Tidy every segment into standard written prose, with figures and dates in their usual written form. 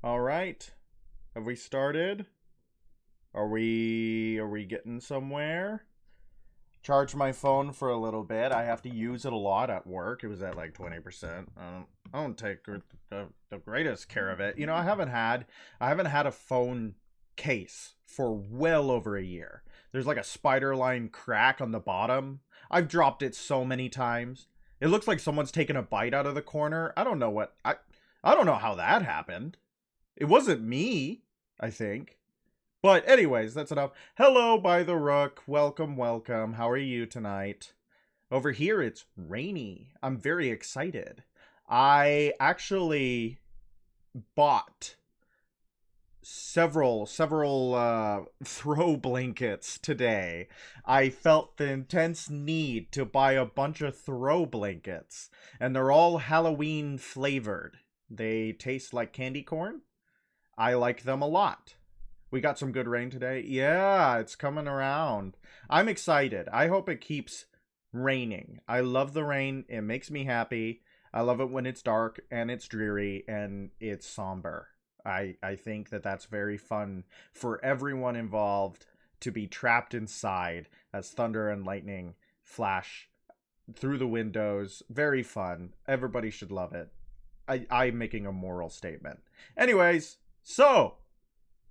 All right. Have we started? Are we getting somewhere? Charge my phone for a little bit. I have to use it a lot at work. It was at like 20%. I don't take the greatest care of it. I haven't had a phone case for well over a year. There's like a spider line crack on the bottom. I've dropped it so many times. It looks like someone's taken a bite out of the corner. I don't know how that happened. It wasn't me, I think. But anyways, that's enough. Hello, by the Rook. Welcome, welcome. How are you tonight? Over here, it's rainy. I'm very excited. I actually bought several throw blankets today. I felt the intense need to buy a bunch of throw blankets, and they're all Halloween flavored. They taste like candy corn. I like them a lot. We got some good rain today. Yeah, it's coming around. I'm excited. I hope it keeps raining. I love the rain. It makes me happy. I love it when it's dark and it's dreary and it's somber. I think that that's very fun for everyone involved to be trapped inside as thunder and lightning flash through the windows. Very fun. Everybody should love it. I'm making a moral statement. Anyways, so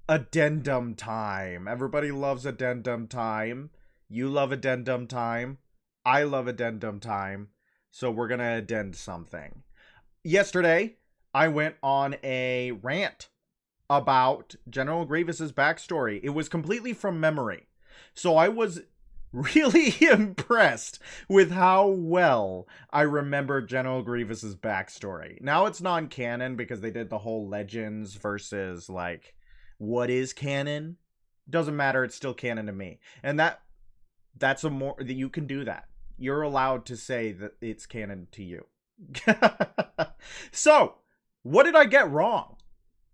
addendum time. Everybody loves addendum time. You love addendum time. I love addendum time. So we're going to addend something. Yesterday, I went on a rant about General Grievous's backstory. It was completely from memory. So I was really impressed with how well I remember General Grievous's backstory. Now it's non-canon because they did the whole Legends versus like what is canon. Doesn't matter, it's still canon to me. And that's a more that you can do that. You're allowed to say that it's canon to you. So, what did I get wrong?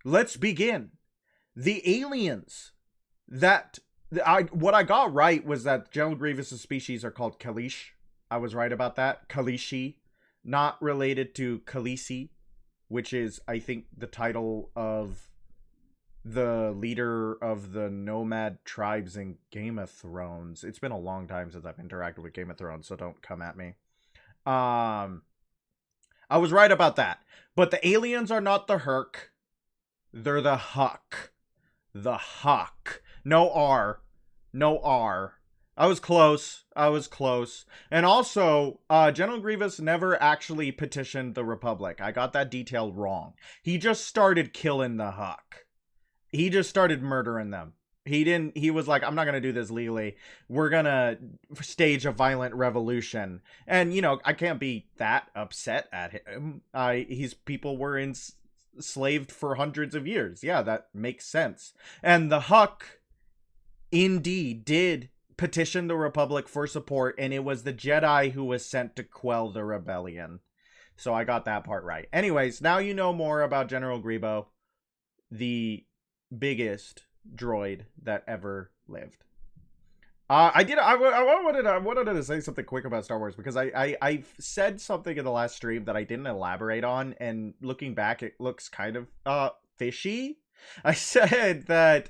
Let's begin. The aliens that what I got right was that General Grievous' species are called Kalish. I was right about that. Kalishi, not related to Khaleesi, which is, I think, the title of the leader of the nomad tribes in Game of Thrones. It's been a long time since I've interacted with Game of Thrones, so don't come at me. I was right about that. But the aliens are not the Herc. They're the Huck. The Huck. No R. No R. I was close. And also, General Grievous never actually petitioned the Republic. I got that detail wrong. He just started killing the Huck. He just started murdering them. He was like, I'm not going to do this legally. We're going to stage a violent revolution. And, I can't be that upset at him. His people were enslaved for hundreds of years. Yeah, that makes sense. And the Huck indeed did petition the Republic for support, and it was the Jedi who was sent to quell the rebellion. So I got that part right. Anyways, now you know more about General Grievous, the biggest droid that ever lived. I wanted to say something quick about Star Wars because I said something in the last stream that I didn't elaborate on, and looking back, it looks kind of fishy. I said that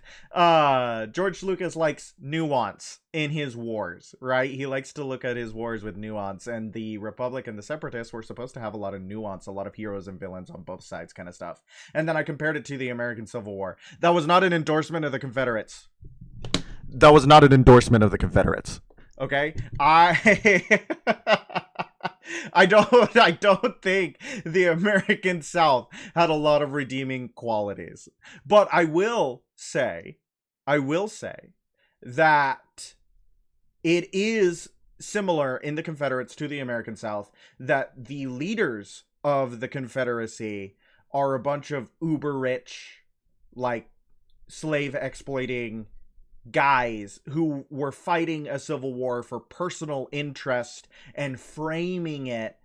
George Lucas likes nuance in his wars, right? He likes to look at his wars with nuance, and the Republic and the Separatists were supposed to have a lot of nuance, a lot of heroes and villains on both sides kind of stuff. And then I compared it to the American Civil War. That was not an endorsement of the Confederates. That was not an endorsement of the Confederates. Okay? I don't think the American South had a lot of redeeming qualities. But I will say that it is similar in the Confederates to the American South, that the leaders of the Confederacy are a bunch of uber rich, like, slave exploiting guys who were fighting a civil war for personal interest and framing it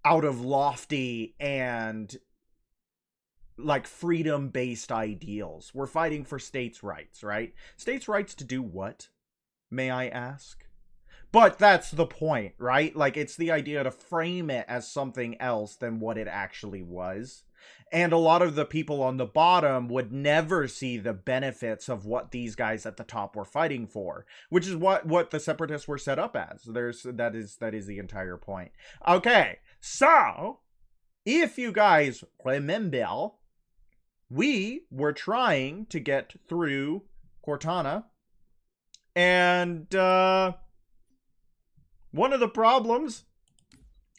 out of lofty and like freedom-based ideals. We're fighting for states' rights, right? States' rights to do what, may I ask? But that's the point, right? Like, it's the idea to frame it as something else than what it actually was. And a lot of the people on the bottom would never see the benefits of what these guys at the top were fighting for, which is what the separatists were set up as. That is the entire point. Okay, so if you guys remember, we were trying to get through Cortana, and one of the problems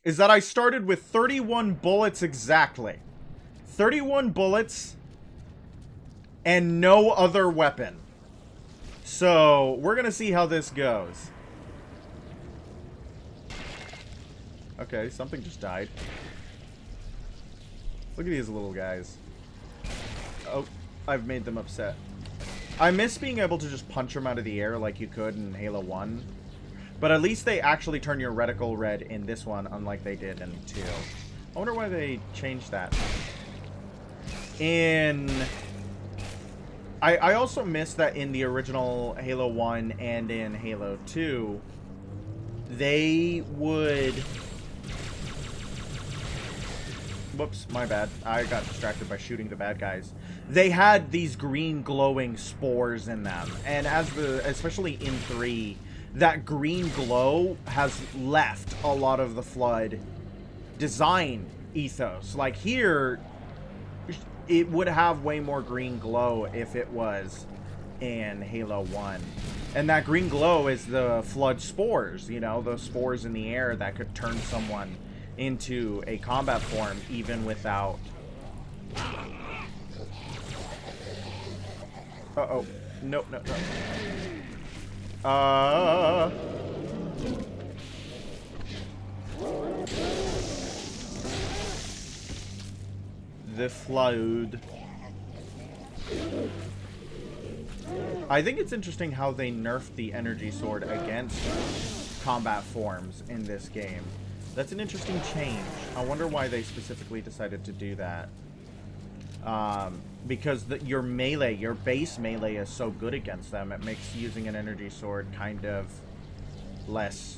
is that I started with 31 bullets exactly. 31 bullets and no other weapon. So we're gonna see how this goes. Okay, something just died. Look at these little guys. Oh, I've made them upset. I miss being able to just punch them out of the air like you could in Halo 1. But at least they actually turn your reticle red in this one, unlike they did in 2. I wonder why they changed that. I also miss that in the original Halo 1 and in Halo 2, they would... Whoops, my bad. I got distracted by shooting the bad guys. They had these green glowing spores in them. And especially in 3, that green glow has left a lot of the Flood design ethos. Like here, it would have way more green glow if it was in Halo 1. And that green glow is the Flood spores, you know, those spores in the air that could turn someone into a combat form even without... Uh-oh. Nope, nope, nope. The Flood. I think it's interesting how they nerfed the energy sword against combat forms in this game. That's an interesting change. I wonder why they specifically decided to do that. Because your melee, your base melee is so good against them, it makes using an energy sword kind of less...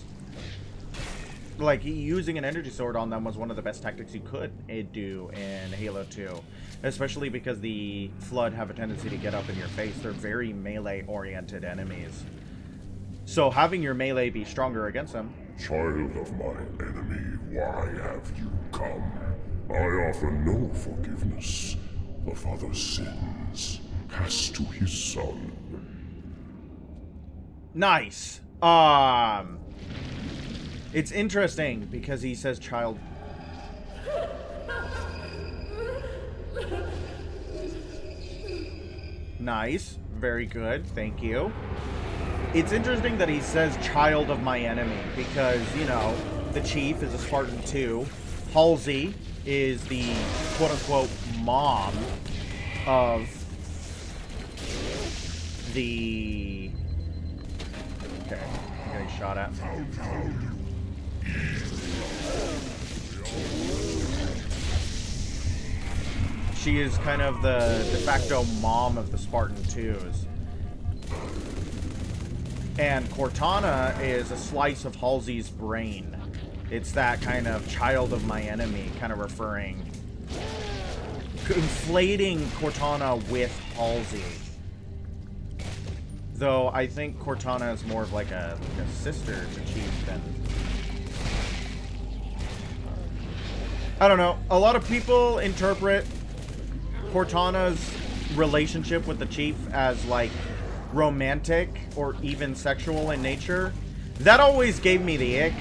Like, using an energy sword on them was one of the best tactics you could do in Halo 2. Especially because the Flood have a tendency to get up in your face. They're very melee-oriented enemies. So having your melee be stronger against them... Child of my enemy, why have you come? I offer no forgiveness. The father's sins cast to his son. Nice. It's interesting because he says child. Nice. Very good. Thank you. It's interesting that he says child of my enemy because, you know, the chief is a Spartan too. Halsey is the quote-unquote mom of the... Okay, I'm getting shot at. She is kind of the de facto mom of the Spartan 2s. And Cortana is a slice of Halsey's brain. It's that kind of child of my enemy, kind of referring... conflating Cortana with Halsey. Though I think Cortana is more of like a sister to Chief than... I don't know. A lot of people interpret Cortana's relationship with the Chief as like romantic or even sexual in nature. That always gave me the ick.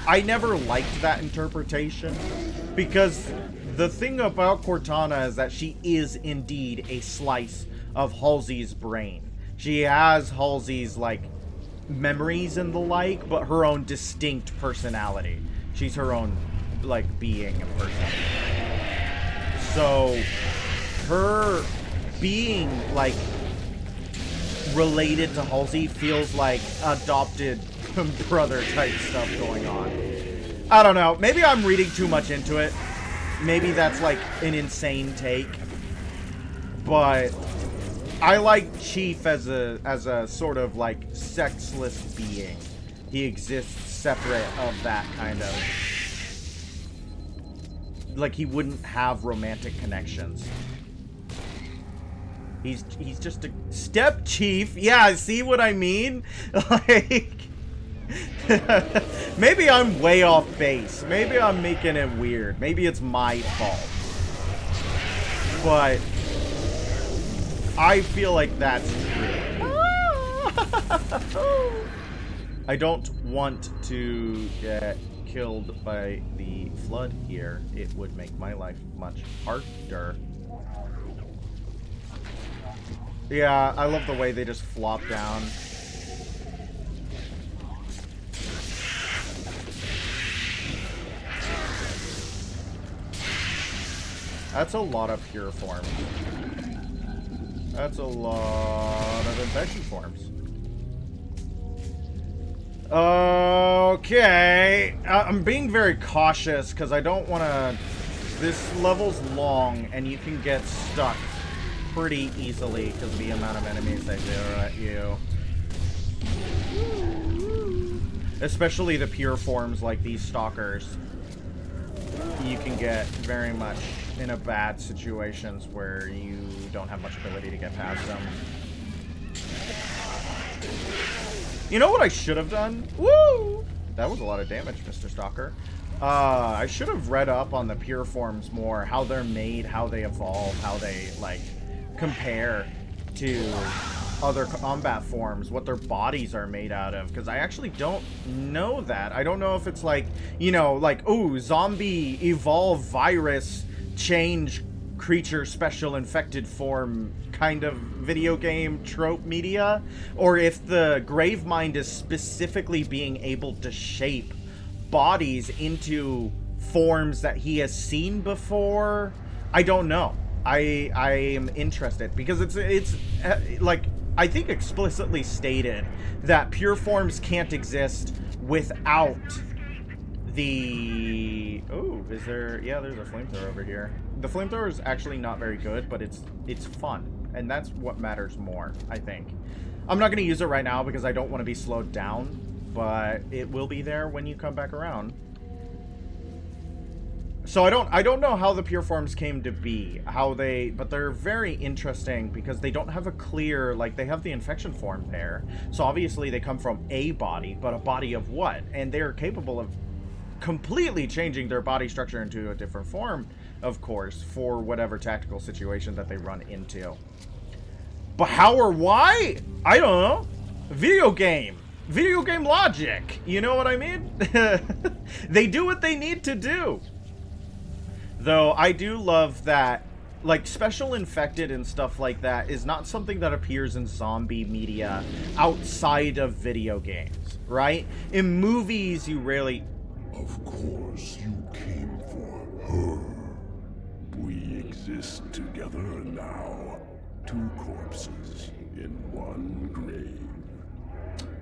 I never liked that interpretation because the thing about Cortana is that she is indeed a slice of Halsey's brain. She has Halsey's like memories and the like, but her own distinct personality. She's her own like being and person. So her being like related to Halsey feels like adopted brother type stuff going on. I don't know. Maybe I'm reading too much into it. Maybe that's like an insane take. But I like Chief as a sort of like sexless being. he exists separate of that kind of... Like, he wouldn't have romantic connections. He's just a step chief. Yeah, see what I mean? Like... Maybe I'm way off base. Maybe I'm making it weird. Maybe it's my fault. But... I feel like that's true. I don't want to get killed by the flood here. It would make my life much harder. Yeah, I love the way they just flop down. That's a lot of pure forms. That's a lot of infection forms. Okay. I'm being very cautious because I don't want to... This level's long and you can get stuck pretty easily because of the amount of enemies they throw at you. Especially the pure forms like these stalkers. You can get very much in a bad situations where you don't have much ability to get past them. You know what I should have done? Woo! That was a lot of damage, Mr. Stalker. I should have read up on the pure forms more, how they're made, how they evolve, how they, like, compare to other combat forms, what their bodies are made out of, because I actually don't know that. I don't know if it's like, you know, like, ooh, zombie, evolve, virus, change, creature, special, infected form kind of video game trope media, or if the Gravemind is specifically being able to shape bodies into forms that he has seen before. I don't know. I am interested because it's like, I think explicitly stated that pure forms can't exist without the... Oh, is there... Yeah, there's a flamethrower over here. The flamethrower is actually not very good, but it's fun. And that's what matters more, I think. I'm not going to use it right now because I don't want to be slowed down, but it will be there when you come back around. So I don't know how the pure forms came to be, but they're very interesting because they don't have a clear, like, they have the infection form there. So obviously they come from a body, but a body of what? And they're capable of completely changing their body structure into a different form, of course, for whatever tactical situation that they run into. But how or why? I don't know. Video game logic. You know what I mean? They do what they need to do. Though I do love that, like, special infected and stuff like that is not something that appears in zombie media outside of video games, right? In movies, you rarely... Of course you came for her. We exist together now. Two corpses in one grave.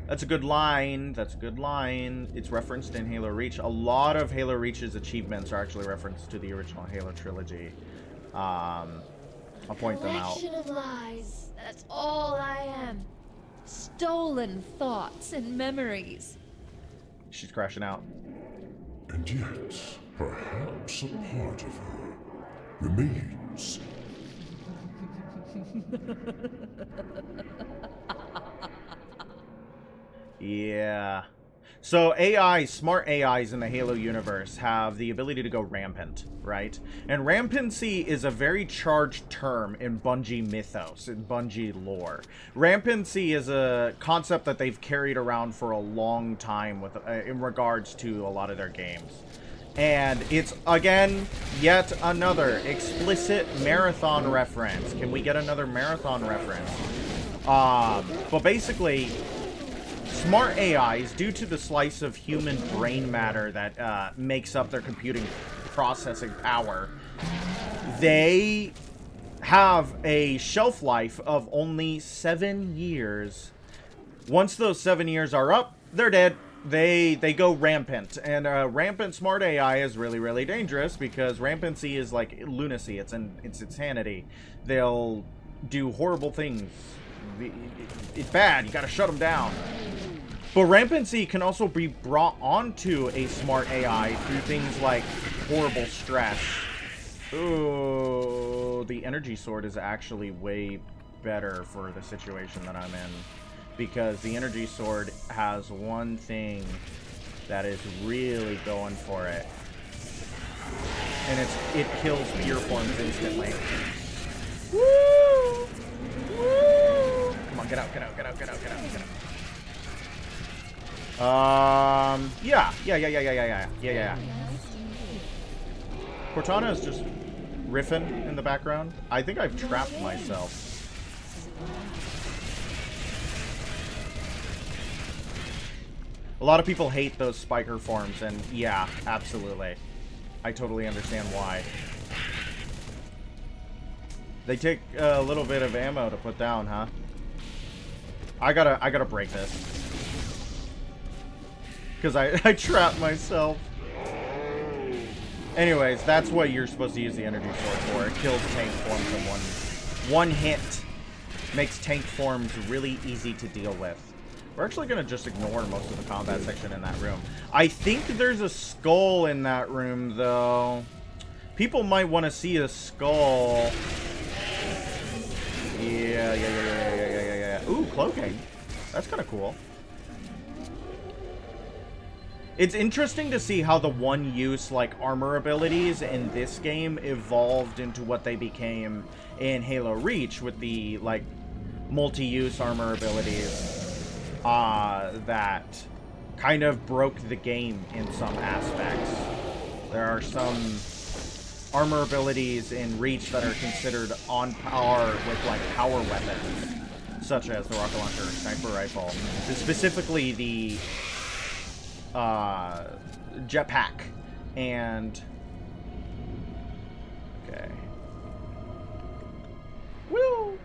That's a good line. That's a good line. It's referenced in Halo Reach. A lot of Halo Reach's achievements are actually referenced to the original Halo trilogy. I'll point them out. Collection of lies. That's all I am. Stolen thoughts and memories. She's crashing out. And yet, perhaps a part of her remains. Yeah. So AI, smart AIs in the Halo universe have the ability to go rampant, right? And rampancy is a very charged term in Bungie mythos, in Bungie lore. Rampancy is a concept that they've carried around for a long time with in regards to a lot of their games. And it's, again, yet another explicit marathon reference. Can we get another marathon reference? But basically... smart AIs, due to the slice of human brain matter that makes up their computing processing power, they have a shelf life of only 7 years. Once those 7 years are up, they're dead. They go rampant. And rampant smart AI is really, really dangerous because rampancy is like lunacy. It's insanity. They'll do horrible things. It's bad. You gotta shut them down. But rampancy can also be brought onto a smart AI through things like horrible stress. Ooh, the energy sword is actually way better for the situation that I'm in. Because the energy sword has one thing that is really going for it. And it kills pure forms instantly. Woo! Woo! Come on, get out. Yeah. Cortana is just riffing in the background. I think I've trapped myself. A lot of people hate those spiker forms, and yeah, absolutely. I totally understand why. They take a little bit of ammo to put down, huh? I gotta break this. Because I trapped myself. Anyways, that's what you're supposed to use the energy sword for. It kills tank forms in one hit. Makes tank forms really easy to deal with. We're actually going to just ignore most of the combat section in that room. I think there's a skull in that room, though. People might want to see a skull. Yeah. Ooh, cloaking. That's kind of cool. It's interesting to see how the one-use, like, armor abilities in this game evolved into what they became in Halo Reach with the, like, multi-use armor abilities. That kind of broke the game in some aspects. There are some armor abilities in Reach that are considered on par with, like, power weapons, such as the rocket launcher, sniper rifle. Specifically, the jetpack and... Okay. Woo!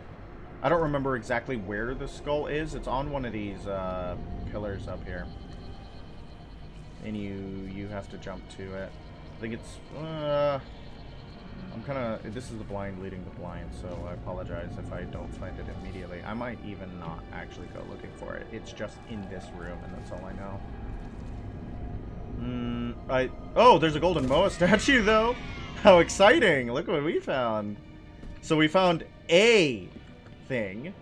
I don't remember exactly where the skull is. It's on one of these pillars up here. And you have to jump to it. I think it's... I'm kind of... This is the blind leading the blind, so I apologize if I don't find it immediately. I might even not actually go looking for it. It's just in this room, and that's all I know. Oh, there's a golden Moa statue, though. How exciting! Look what we found. So we found a thing.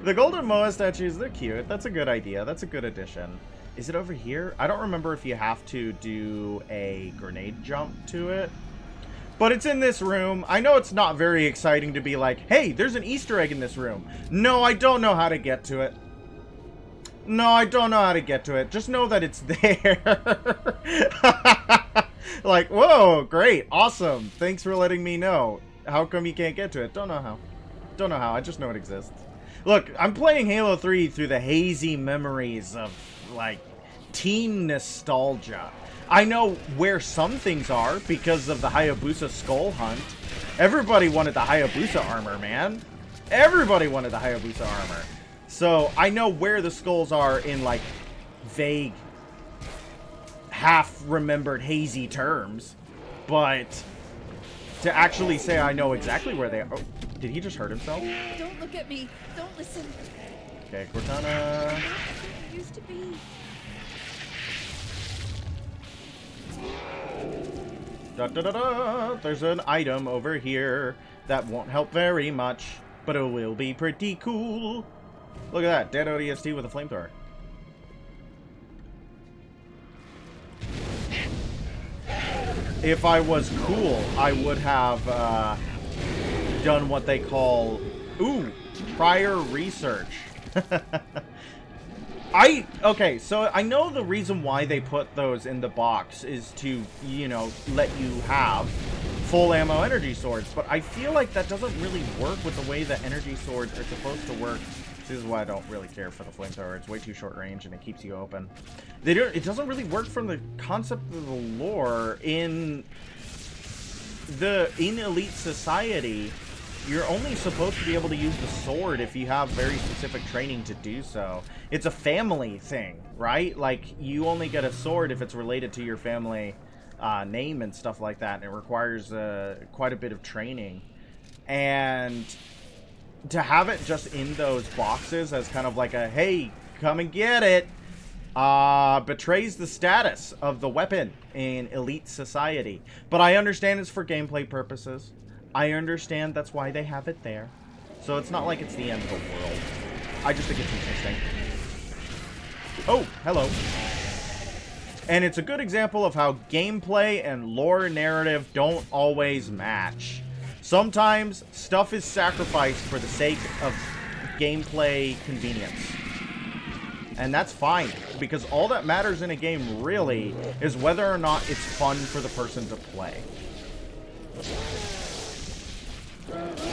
The golden Moa statues, they're cute. That's a good idea. That's a good addition. Is it over here? I don't remember if you have to do a grenade jump to it. But it's in this room. I know it's not very exciting to be like, hey, there's an Easter egg in this room. No, I don't know how to get to it. No, I don't know how to get to it. Just know that it's there. Like, whoa, great, awesome. Thanks for letting me know. How come you can't get to it? Don't know how. Don't know how. I just know it exists. Look, I'm playing Halo 3 through the hazy memories of, like, teen nostalgia. I know where some things are because of the Hayabusa skull hunt. Everybody wanted the Hayabusa armor, man. Everybody wanted the Hayabusa armor. So, I know where the skulls are in, like, vague, half-remembered, hazy terms. But to actually say I know exactly where they are... Oh, did he just hurt himself? Don't look at me. Don't listen. Okay, Cortana. It used to be. There's an item over here that won't help very much, but it will be pretty cool. Look at that, dead ODST with a flamethrower. If I was cool, I would have done what they call, prior research. Okay, so I know the reason why they put those in the box is to, you know, let you have full ammo energy swords, but I feel like that doesn't really work with the way that energy swords are supposed to work. This is why I don't really care for the flamethrower. It's way too short range and it keeps you open. It doesn't really work from the concept of the lore. In Elite Society, you're only supposed to be able to use the sword if you have very specific training to do so. It's a family thing, right? Like, you only get a sword if it's related to your family name and stuff like that, and it requires quite a bit of training. And to have it just in those boxes as kind of like a, hey, come and get it. Betrays the status of the weapon in elite society. But I understand it's for gameplay purposes. I understand that's why they have it there. So it's not like it's the end of the world. I just think it's interesting. Oh, hello. And it's a good example of how gameplay and lore narrative don't always match. Sometimes stuff is sacrificed for the sake of gameplay convenience. And that's fine, because all that matters in a game, really, is whether or not it's fun for the person to play.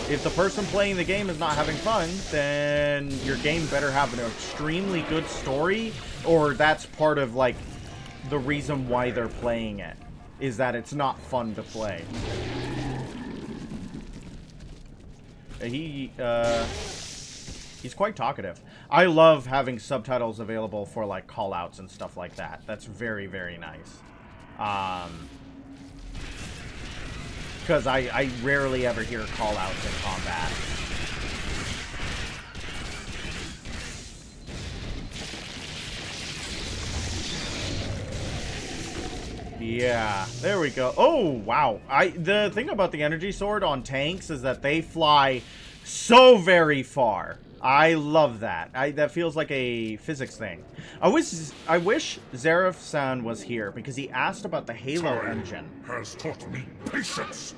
If the person playing the game is not having fun, then your game better have an extremely good story, or that's part of, like, the reason why they're playing it, is that it's not fun to play. He's quite talkative. I love having subtitles available for, like, call-outs and stuff like that. That's very, very nice. Because I rarely ever hear call-outs in combat. Yeah, there we go. Oh, wow. The thing about the energy sword on tanks is that they fly so very far. I love that. That feels like a physics thing. I wish Zareth-san was here because he asked about the Halo engine. Has taught me patience,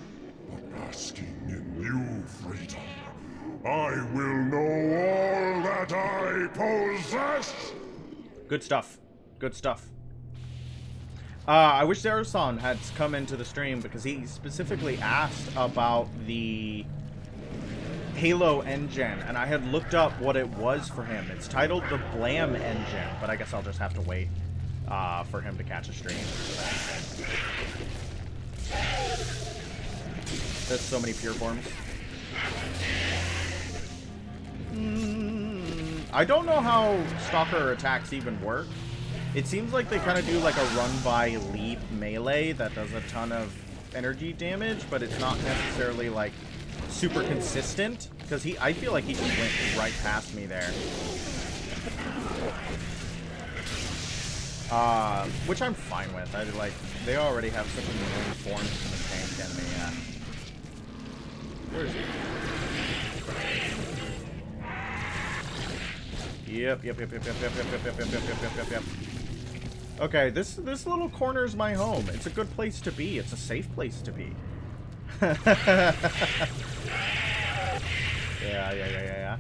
but basking in you, freedom, I will know all that I possess. Good stuff. Good stuff. I wish Zareth-san had come into the stream because he specifically asked about the Halo engine, and I had looked up what it was for him. It's titled the Blam engine, but I guess I'll just have to wait for him to catch a stream. There's so many pure forms. I don't know how Stalker attacks even work. It seems like they kind of do like a run-by-leap melee that does a ton of energy damage, but it's not necessarily like super consistent, because I feel like he just went right past me there. Which I'm fine with. They already have such a million forms in the tank enemy. Where is he? Yep. Okay, this little corner is my home. It's a good place to be. It's a safe place to be. Yeah.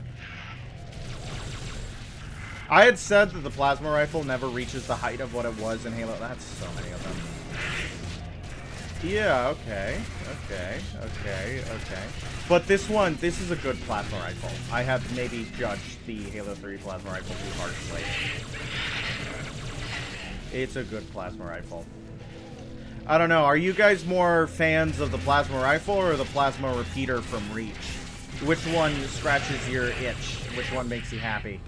I had said that the plasma rifle never reaches the height of what it was in Halo. That's so many of them. Yeah, okay. But this is a good plasma rifle. I have maybe judged the Halo 3 plasma rifle too harshly. It's a good plasma rifle. I don't know, are you guys more fans of the plasma rifle or the plasma repeater from Reach? Which one scratches your itch? Which one makes you happy?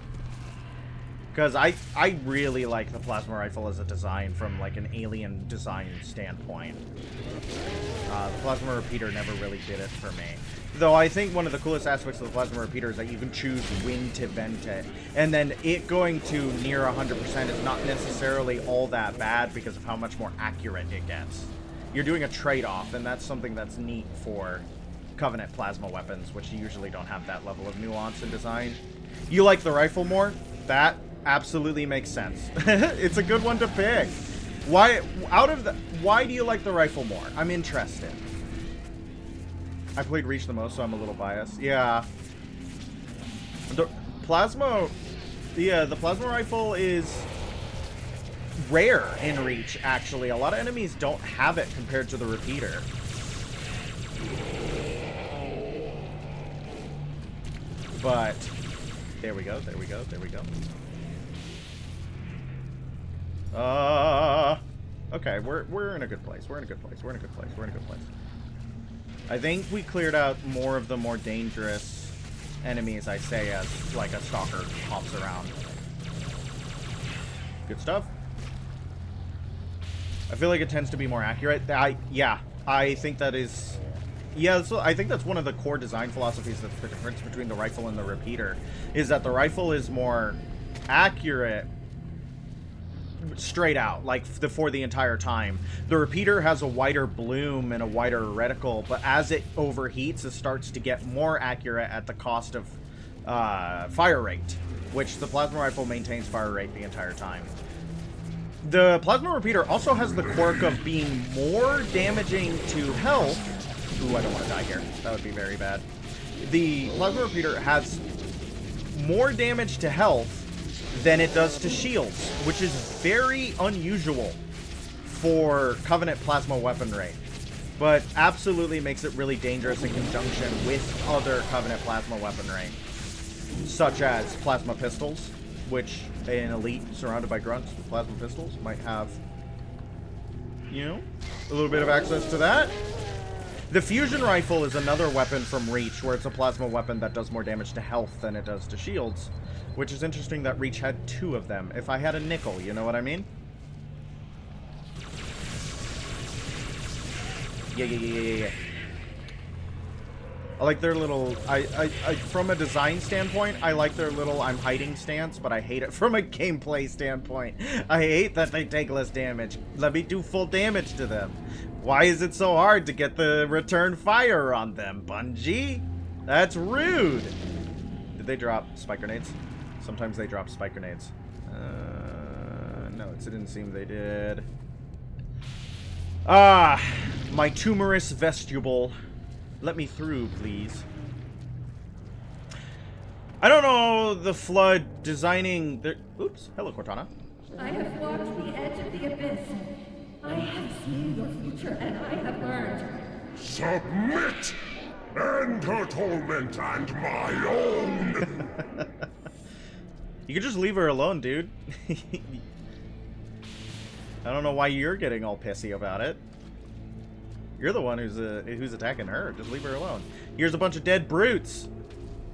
Because I really like the plasma rifle as a design from like an alien design standpoint. The plasma repeater never really did it for me. Though I think one of the coolest aspects of the plasma repeater is that you can choose when to vent it. And then it going to near 100% is not necessarily all that bad because of how much more accurate it gets. You're doing a trade-off, and that's something that's neat for Covenant plasma weapons, which usually don't have that level of nuance in design. You like the rifle more? That absolutely makes sense. It's a good one to pick. Why do you like the rifle more? I'm interested. I played Reach the most, so I'm a little biased. Yeah. The plasma rifle is rare in Reach, actually. A lot of enemies don't have it compared to the repeater. But there we go. Okay, we're in a good place. We're in a good place. I think we cleared out more of the more dangerous enemies, I'd say, as like a stalker hops around. Good stuff. I feel like it tends to be more accurate. I think that is... Yeah, so I think that's one of the core design philosophies. That's the difference between the rifle and the repeater, is that the rifle is more accurate straight out, like for the entire time. The repeater has a wider bloom and a wider reticle, but as it overheats, it starts to get more accurate at the cost of fire rate, which the plasma rifle maintains fire rate the entire time. The plasma repeater also has the quirk of being more damaging to health. Ooh, I don't want to die here. That would be very bad. The plasma repeater has more damage to health than it does to shields, which is very unusual for Covenant plasma weaponry, but absolutely makes it really dangerous in conjunction with other Covenant plasma weaponry, such as plasma pistols, which an elite surrounded by grunts with plasma pistols might have, you know, a little bit of access to that. The fusion rifle is another weapon from Reach, where it's a plasma weapon that does more damage to health than it does to shields, which is interesting that Reach had 2 of them. If I had a nickel, you know what I mean? Yeah. I like their little, I from a design standpoint, I like their little I'm hiding stance, but I hate it from a gameplay standpoint. I hate that they take less damage. Let me do full damage to them. Why is it so hard to get the return fire on them, Bungie? That's rude. Did they drop spike grenades? Sometimes they drop spike grenades. No, it didn't seem they did. Ah, my tumorous vestibule. Let me through, please. I don't know the Flood designing their... Oops. Hello, Cortana. I have walked the edge of the abyss. I have seen your future, and I have learned. Submit! End her torment and my own! You could just leave her alone, dude. I don't know why you're getting all pissy about it. You're the one who's attacking her. Just leave her alone. Here's a bunch of dead brutes.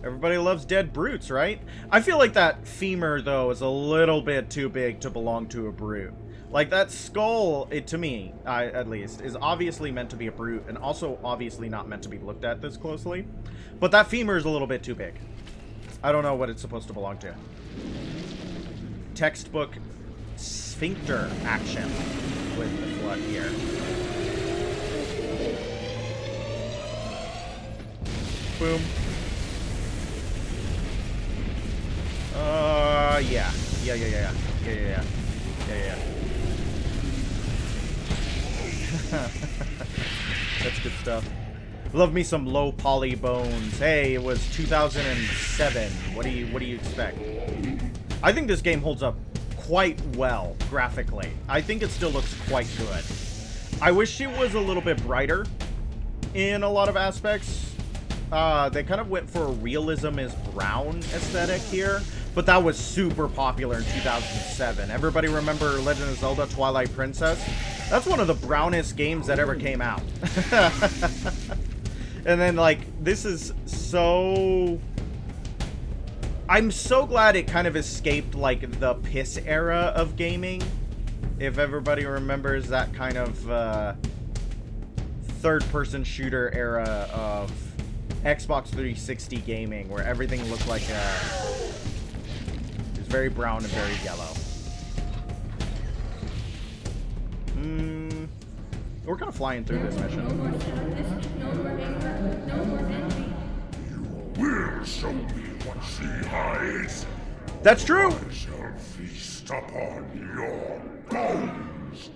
Everybody loves dead brutes, right? I feel like that femur, though, is a little bit too big to belong to a brute. Like, that skull, to me, at least, is obviously meant to be a brute, and also obviously not meant to be looked at this closely. But that femur is a little bit too big. I don't know what it's supposed to belong to. Textbook sphincter action with the Flood here. Boom. Yeah. That's good stuff. Love me some low poly bones. Hey, it was 2007. What do you expect? I think this game holds up quite well graphically. I think it still looks quite good. I wish it was a little bit brighter in a lot of aspects. They kind of went for a realism is brown aesthetic here, but that was super popular in 2007. Everybody remember Legend of Zelda Twilight Princess? That's one of the brownest games that ever came out. And then, like, this is so... I'm so glad it kind of escaped, like, the piss era of gaming. If everybody remembers that kind of third-person shooter era of Xbox 360 gaming, where everything looked like it's very brown and very yellow. We're kind of flying through this mission. No more sadness, no more anger, no more envy. You will show me what she hides. That's true. I shall feast upon your bones.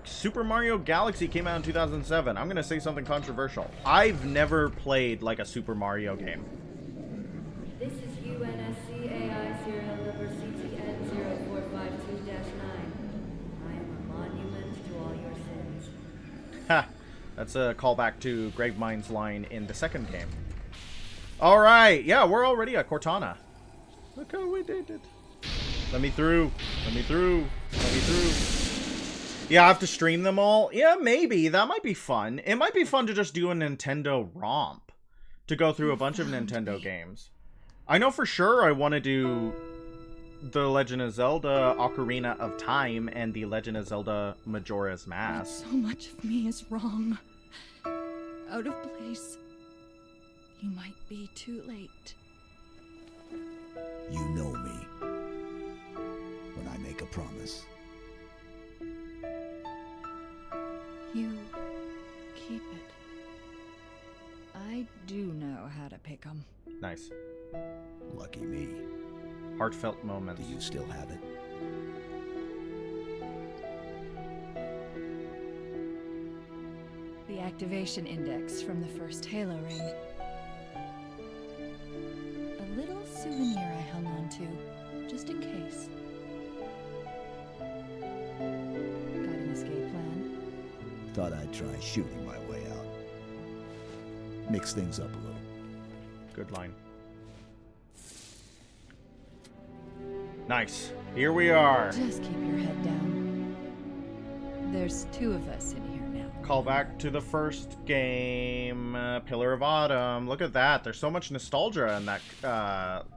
Super Mario Galaxy came out in 2007. I'm gonna say something controversial. I've never played like a Super Mario game. This is UNSC AI serial number CTN0452-9. I am a monument to all your sins. Ha! That's a callback to Gravemind's line in the second game. Alright, yeah, we're already at Cortana. Look how we did it. Let me through. Let me through. Let me through. Yeah, I have to stream them all? Yeah, maybe. That might be fun. It might be fun to just do a Nintendo romp. To go through a bunch of Nintendo games. I know for sure I want to do The Legend of Zelda Ocarina of Time and The Legend of Zelda Majora's Mask. So much of me is wrong. Out of place. You might be too late. You know me. When I make a promise. You keep it. I do know how to pick 'em. Nice. Lucky me. Heartfelt moments. Do you still have it? The activation index from the first Halo ring. A little souvenir I hung on to, just in case. Got an escape plan? Thought I'd try shooting my way out. Mix things up a little. Good line. Nice. Here we are. Just keep your head down. There's 2 of us in here now. Call back to the first game, Pillar of Autumn. Look at that. There's so much nostalgia in that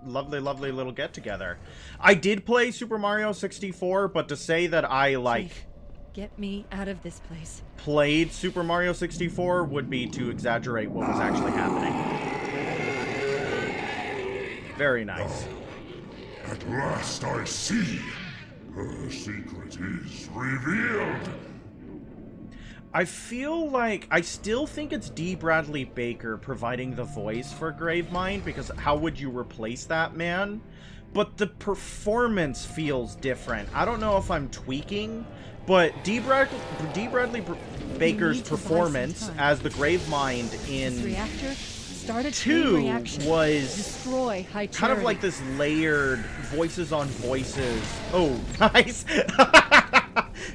lovely, lovely little get-together. I did play Super Mario 64, but to say that I, like, Chief, get me out of this place. played Super Mario 64 would be to exaggerate what was actually happening. Very nice. At last I see. Her secret is revealed. I feel like I still think it's D. Bradley Baker providing the voice for Gravemind, because how would you replace that man? But the performance feels different. I don't know if I'm tweaking, but D. Bradley Baker's performance as the Gravemind This in reactor start a chain 2 reaction. was Destroy high kind of charity. like this layered voices on voices. Oh, nice.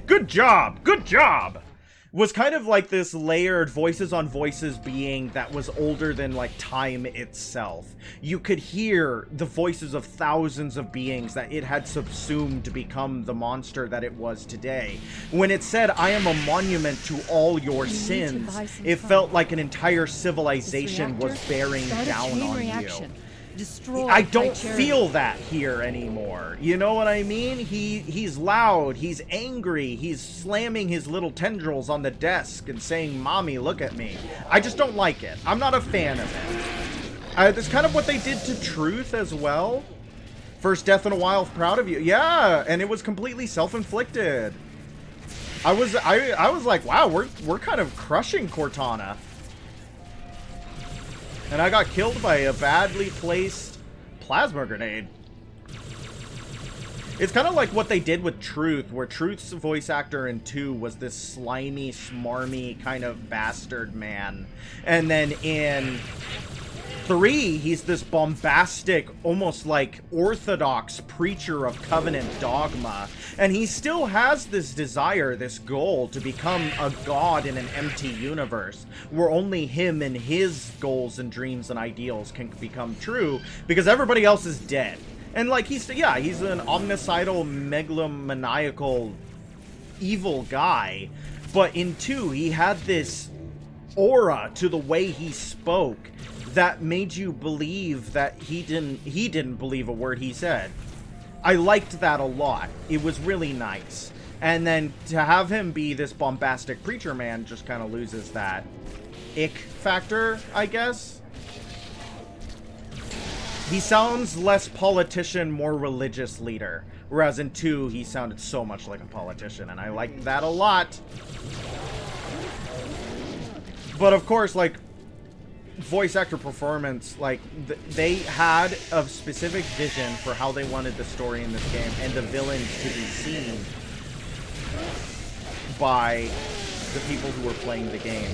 Good job. Good job. Was kind of like this layered voices on voices being that was older than like time itself. You could hear the voices of thousands of beings that it had subsumed to become the monster that it was today. When it said, "I am a monument to all your need to sins," buy some it time. felt like an entire civilization This was reactor, bearing start a down chain on reaction. you. Destroy I high don't charity. feel that here anymore. You know what I mean? He's loud, he's angry, he's slamming his little tendrils on the desk and saying, "Mommy, look at me." I just don't like it. I'm not a fan of it. That's kind of what they did to Truth as well. First death in a while, proud of you. Yeah, and it was completely self-inflicted. I was like, wow, we're kind of crushing Cortana. And I got killed by a badly placed plasma grenade. It's kind of like what they did with Truth, where Truth's voice actor in 2 was this slimy, smarmy kind of bastard man. And then in 3, he's this bombastic, almost like orthodox preacher of covenant dogma. And he still has this desire, this goal to become a god in an empty universe, where only him and his goals and dreams and ideals can become true, because everybody else is dead. And like, he's an omnicidal, megalomaniacal, evil guy. But in 2, he had this aura to the way he spoke that made you believe that he didn't believe a word he said. I liked that a lot. It was really nice. And then to have him be this bombastic preacher man just kind of loses that ick factor, I guess. He sounds less politician, more religious leader. Whereas in 2, he sounded so much like a politician, and I liked that a lot. But of course, like, voice actor performance, like, they had a specific vision for how they wanted the story in this game and the villains to be seen by the people who were playing the game.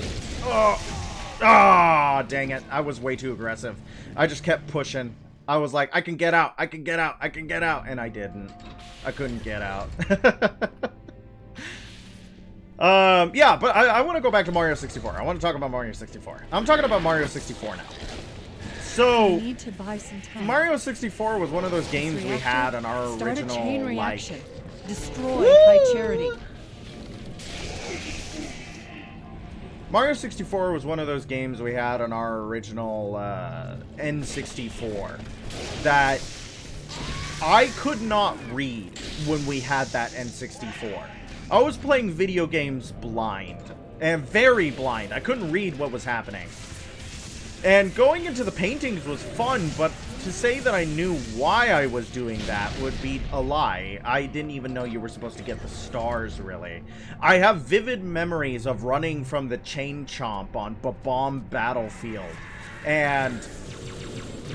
Dang it. I was way too aggressive. I just kept pushing. I was like, I can get out, I can get out, I can get out, and I didn't. I couldn't get out. Yeah, but I want to go back to Mario 64. I want to talk about Mario 64. I'm talking about Mario 64 now. So, I need to buy some time. Mario 64 was one of those games we had on our start original, a chain like... reaction. Destroy high charity. Mario 64 was one of those games we had on our original N64 that I could not read when we had that N64. I was playing video games blind, and very blind. I couldn't read what was happening. And going into the paintings was fun, but to say that I knew why I was doing that would be a lie. I didn't even know you were supposed to get the stars, really. I have vivid memories of running from the Chain Chomp on Bomb Battlefield, and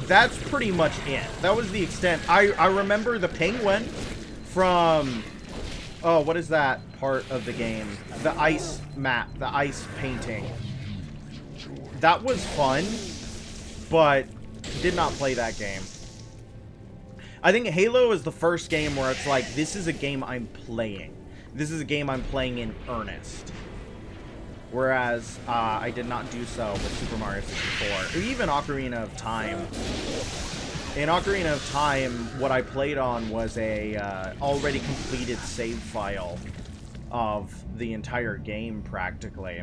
that's pretty much it. That was the extent. I remember the penguin from... Oh, what is that part of the game? The ice map, the ice painting. That was fun, but did not play that game. I think Halo is the first game where it's like, this is a game I'm playing. This is a game I'm playing in earnest. Whereas, I did not do so with Super Mario 64. Or even Ocarina of Time. In Ocarina of Time, what I played on was a already completed save file of the entire game, practically,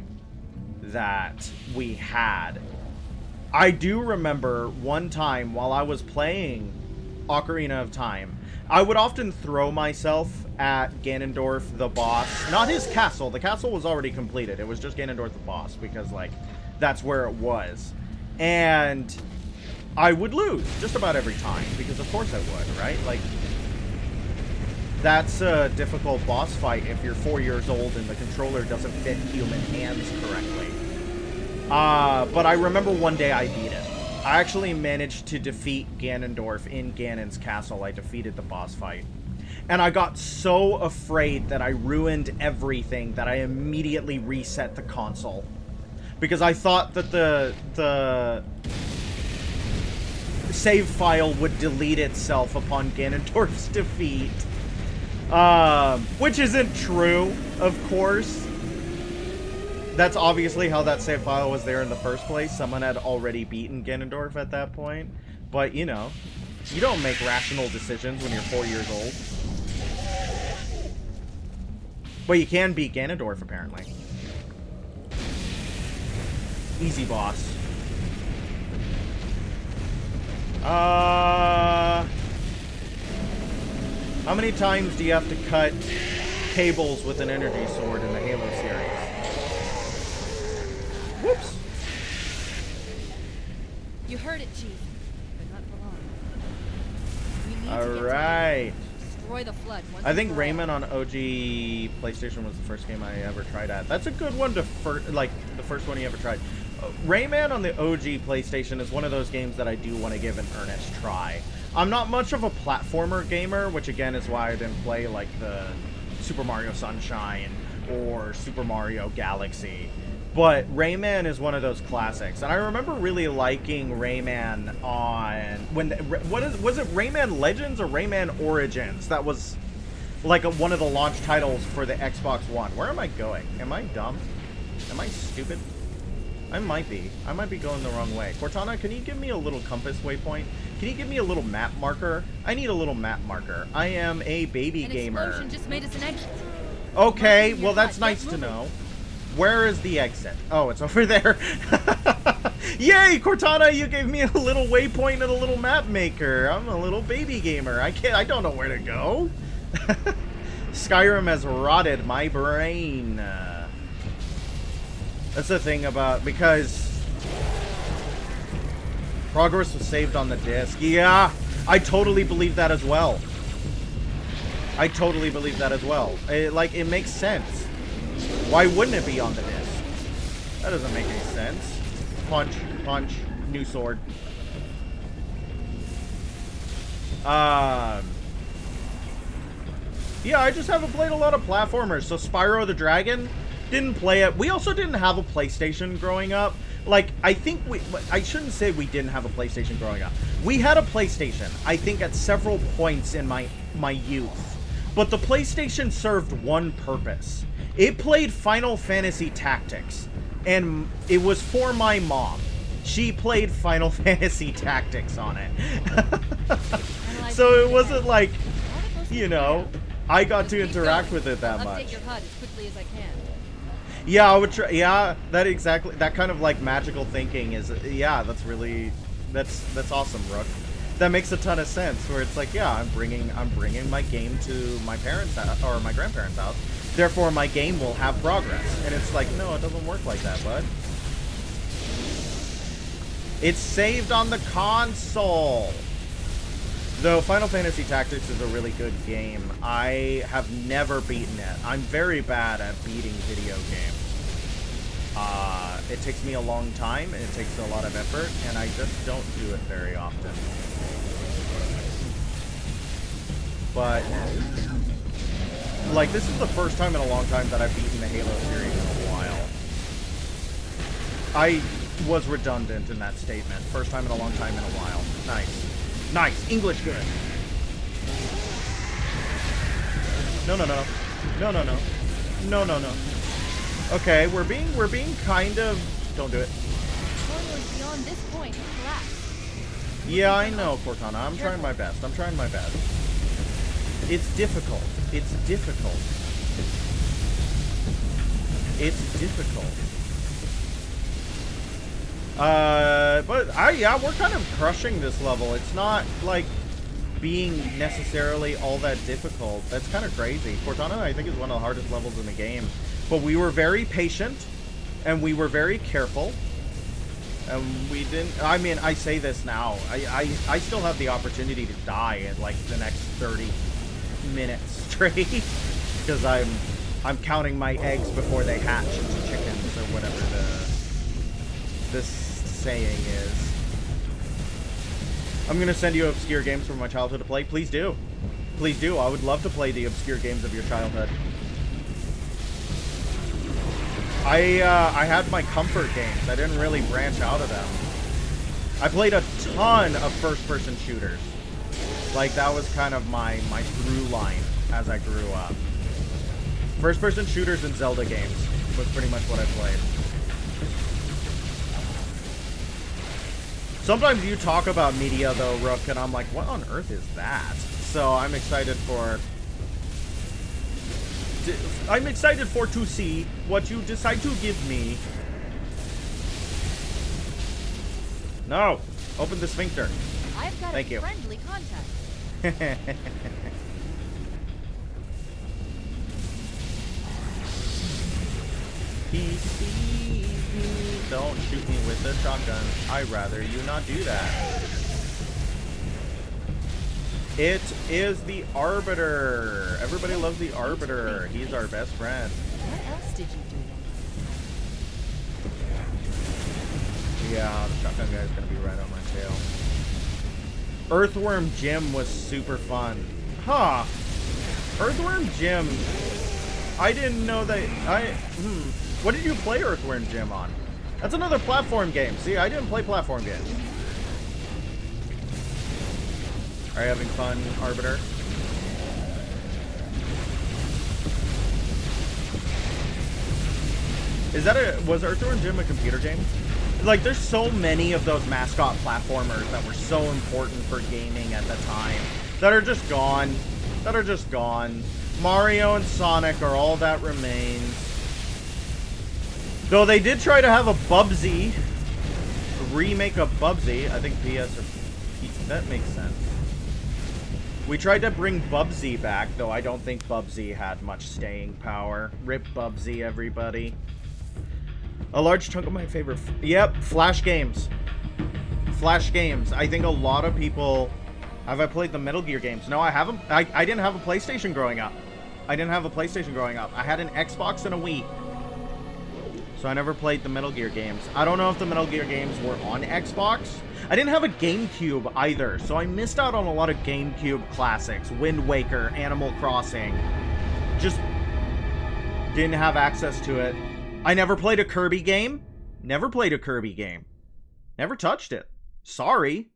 that we had. I do remember one time while I was playing Ocarina of Time, I would often throw myself at Ganondorf, the boss. Not his castle. The castle was already completed. It was just Ganondorf, the boss, because, like, that's where it was. And I would lose just about every time, because of course I would, right? Like, that's a difficult boss fight if you're 4 years old and the controller doesn't fit human hands correctly. But I remember one day I beat it. I actually managed to defeat Ganondorf in Ganon's castle. I defeated the boss fight. And I got so afraid that I ruined everything that I immediately reset the console. Because I thought that the save file would delete itself upon Ganondorf's defeat. Which isn't true, of course. That's obviously how that save file was there in the first place. Someone had already beaten Ganondorf at that point. But, you know, you don't make rational decisions when you're 4 years old. But you can beat Ganondorf, apparently. Easy boss. How many times do you have to cut cables with an energy sword in the Halo series? Whoops. You heard it, Chief. But not for long. We need All to get right. destroy the flood. I think Rayman on OG PlayStation was the first game I ever tried at. That's a good one to like the first one you ever tried. Rayman on the OG PlayStation is one of those games that I do want to give an earnest try. I'm not much of a platformer gamer, which again is why I didn't play like the Super Mario Sunshine or Super Mario Galaxy. But Rayman is one of those classics, and I remember really liking Rayman on was it Rayman Legends or Rayman Origins? That was like one of the launch titles for the Xbox One. Where am I going? Am I dumb? Am I stupid? I might be. I might be going the wrong way. Cortana, can you give me a little compass waypoint? Can you give me a little map marker? I need a little map marker. I am a baby gamer. An explosion just made us an exit. Okay, well that's nice to know. Where is the exit? Oh, it's over there. Yay, Cortana, you gave me a little waypoint and a little map maker. I'm a little baby gamer. I don't know where to go. Skyrim has rotted my brain. That's the thing about, because progress was saved on the disc. Yeah, I totally believe that as well. I totally believe that as well. It makes sense. Why wouldn't it be on the disc? That doesn't make any sense. Punch, punch, new sword. Yeah, I just haven't played a lot of platformers. So Spyro the Dragon, didn't play it. We also didn't have a PlayStation growing up. Like, I think I shouldn't say we didn't have a PlayStation growing up. We had a PlayStation, I think, at several points in my youth. But the PlayStation served one purpose. It played Final Fantasy Tactics, and it was for my mom. She played Final Fantasy Tactics on it. So it wasn't like, you know, I got to interact with it that much. Update your HUD as quickly as I can. Yeah, I would try. Yeah, that kind of like magical thinking is. Yeah, that's awesome, Rook. That makes a ton of sense. Where it's like, yeah, I'm bringing my game to my parents' house, or my grandparents' house. Therefore, my game will have progress. And it's like, no, it doesn't work like that, bud. It's saved on the console. Though Final Fantasy Tactics is a really good game, I have never beaten it. I'm very bad at beating video games. It takes me a long time, and it takes a lot of effort, and I just don't do it very often. But, like, this is the first time in a long time that I've beaten the Halo series in a while. I was redundant in that statement. First time in a long time in a while. Nice. Nice. English good. No, no, no. No, no, no. No, no, no. Okay, we're being kind of... Don't do it. Portal is beyond this point and collapse. Yeah, I know, Cortana. I'm trying my best. I'm trying my best. It's difficult. It's difficult. It's difficult. But yeah, we're kind of crushing this level. It's not, like, being necessarily all that difficult. That's kind of crazy. Cortana, I think, is one of the hardest levels in the game. But we were very patient, and we were very careful. And we didn't... I mean, I say this now. I still have the opportunity to die in, like, the next 30 minutes straight. Because I'm counting my eggs before they hatch into chickens, or whatever this saying is. I'm gonna send you obscure games from my childhood to play. Please do. Please do. I would love to play the obscure games of your childhood. I had my comfort games. I didn't really branch out of them. I played a ton of first-person shooters. Like, that was kind of my through line as I grew up. First-person shooters and Zelda games was pretty much what I played. Sometimes you talk about media, though, Rook, and I'm like, what on earth is that? So I'm excited to see what you decide to give me. No! Open the sphincter. I've got Thank a you. friendly contact. He sees me. Don't shoot me with a shotgun. I'd rather you not do that. It is the Arbiter. Everybody loves the Arbiter. He's our best friend. What else did you do? Yeah, the shotgun guy's gonna be right on my tail. Earthworm Jim was super fun. Huh. Earthworm Jim. I didn't know that. What did you play Earthworm Jim on? That's another platform game. See, I didn't play platform games. Are you having fun, Arbiter? Was Earthworm Jim a computer game? Like, there's so many of those mascot platformers that were so important for gaming at the time that are just gone. Mario and Sonic are all that remains. Though they did try to have a Bubsy, a remake of Bubsy. I think PS or that makes sense. We tried to bring Bubsy back, though I don't think Bubsy had much staying power. Rip Bubsy, everybody. A large chunk of my favorite... Yep, Flash games. Flash games. I think a lot of people... Have I played the Metal Gear games? No, I haven't. I didn't have a PlayStation growing up. I had an Xbox and a Wii. So I never played the Metal Gear games. I don't know if the Metal Gear games were on Xbox. I didn't have a GameCube either, so I missed out on a lot of GameCube classics. Wind Waker, Animal Crossing. Just didn't have access to it. I never played a Kirby game. Never touched it. Sorry.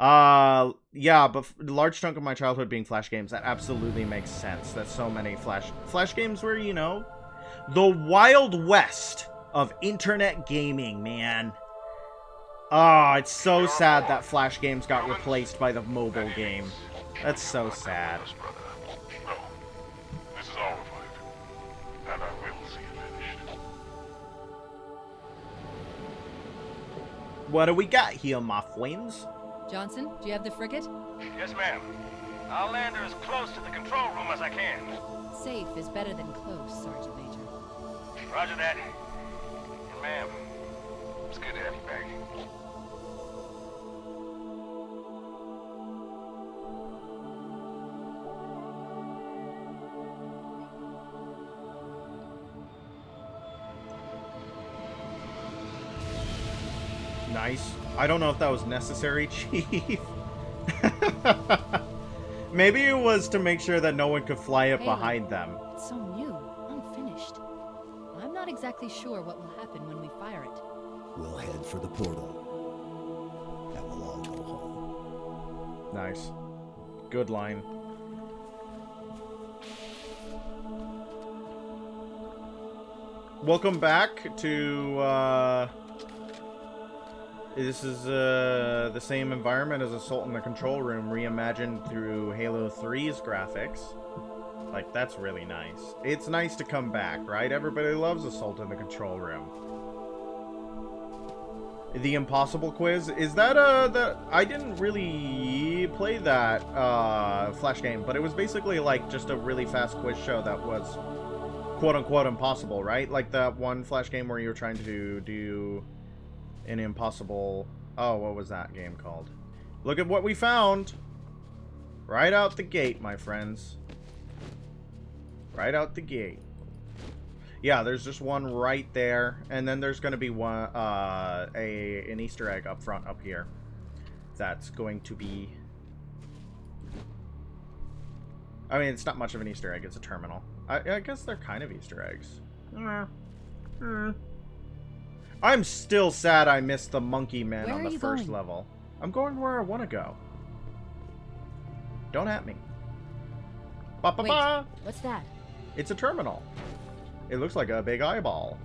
Yeah, but a large chunk of my childhood being Flash games, that absolutely makes sense. That's so many Flash games were, you know, the Wild West of internet gaming, man. Oh, it's so sad that Flash games got replaced by the mobile game. That's so sad. No, this is our fight, and I will see it finished. What do we got here, my friends? Johnson, do you have the frigate? Yes, ma'am. I'll land her as close to the control room as I can. Safe is better than close, Sergeant Major. Roger that. And ma'am, it's good to have you back. Nice. I don't know if that was necessary, Chief. Maybe it was to make sure that no one could fly it behind them. It's so new, unfinished. I'm not exactly sure what will happen when we fire it. We'll head for the portal. And we'll all go home. Nice. Good line. Welcome back to, this is, the same environment as Assault in the Control Room, reimagined through Halo 3's graphics. Like, that's really nice. It's nice to come back, right? Everybody loves Assault in the Control Room. The Impossible Quiz, is that, I didn't really play that, Flash game, but it was basically, like, just a really fast quiz show that was quote-unquote impossible, right? Like that one Flash game where you were trying to do an impossible... Oh, what was that game called? Look at what we found! Right out the gate, my friends. Right out the gate. Yeah, there's just one right there, and then there's going to be one, an Easter egg up front, up here. That's going to be... I mean, it's not much of an Easter egg, it's a terminal. I guess they're kind of Easter eggs. I'm still sad I missed the monkey men on the first level. I'm going where I want to go. Don't at me. Ba -ba -ba. Wait, what's that? It's a terminal. It looks like a big eyeball.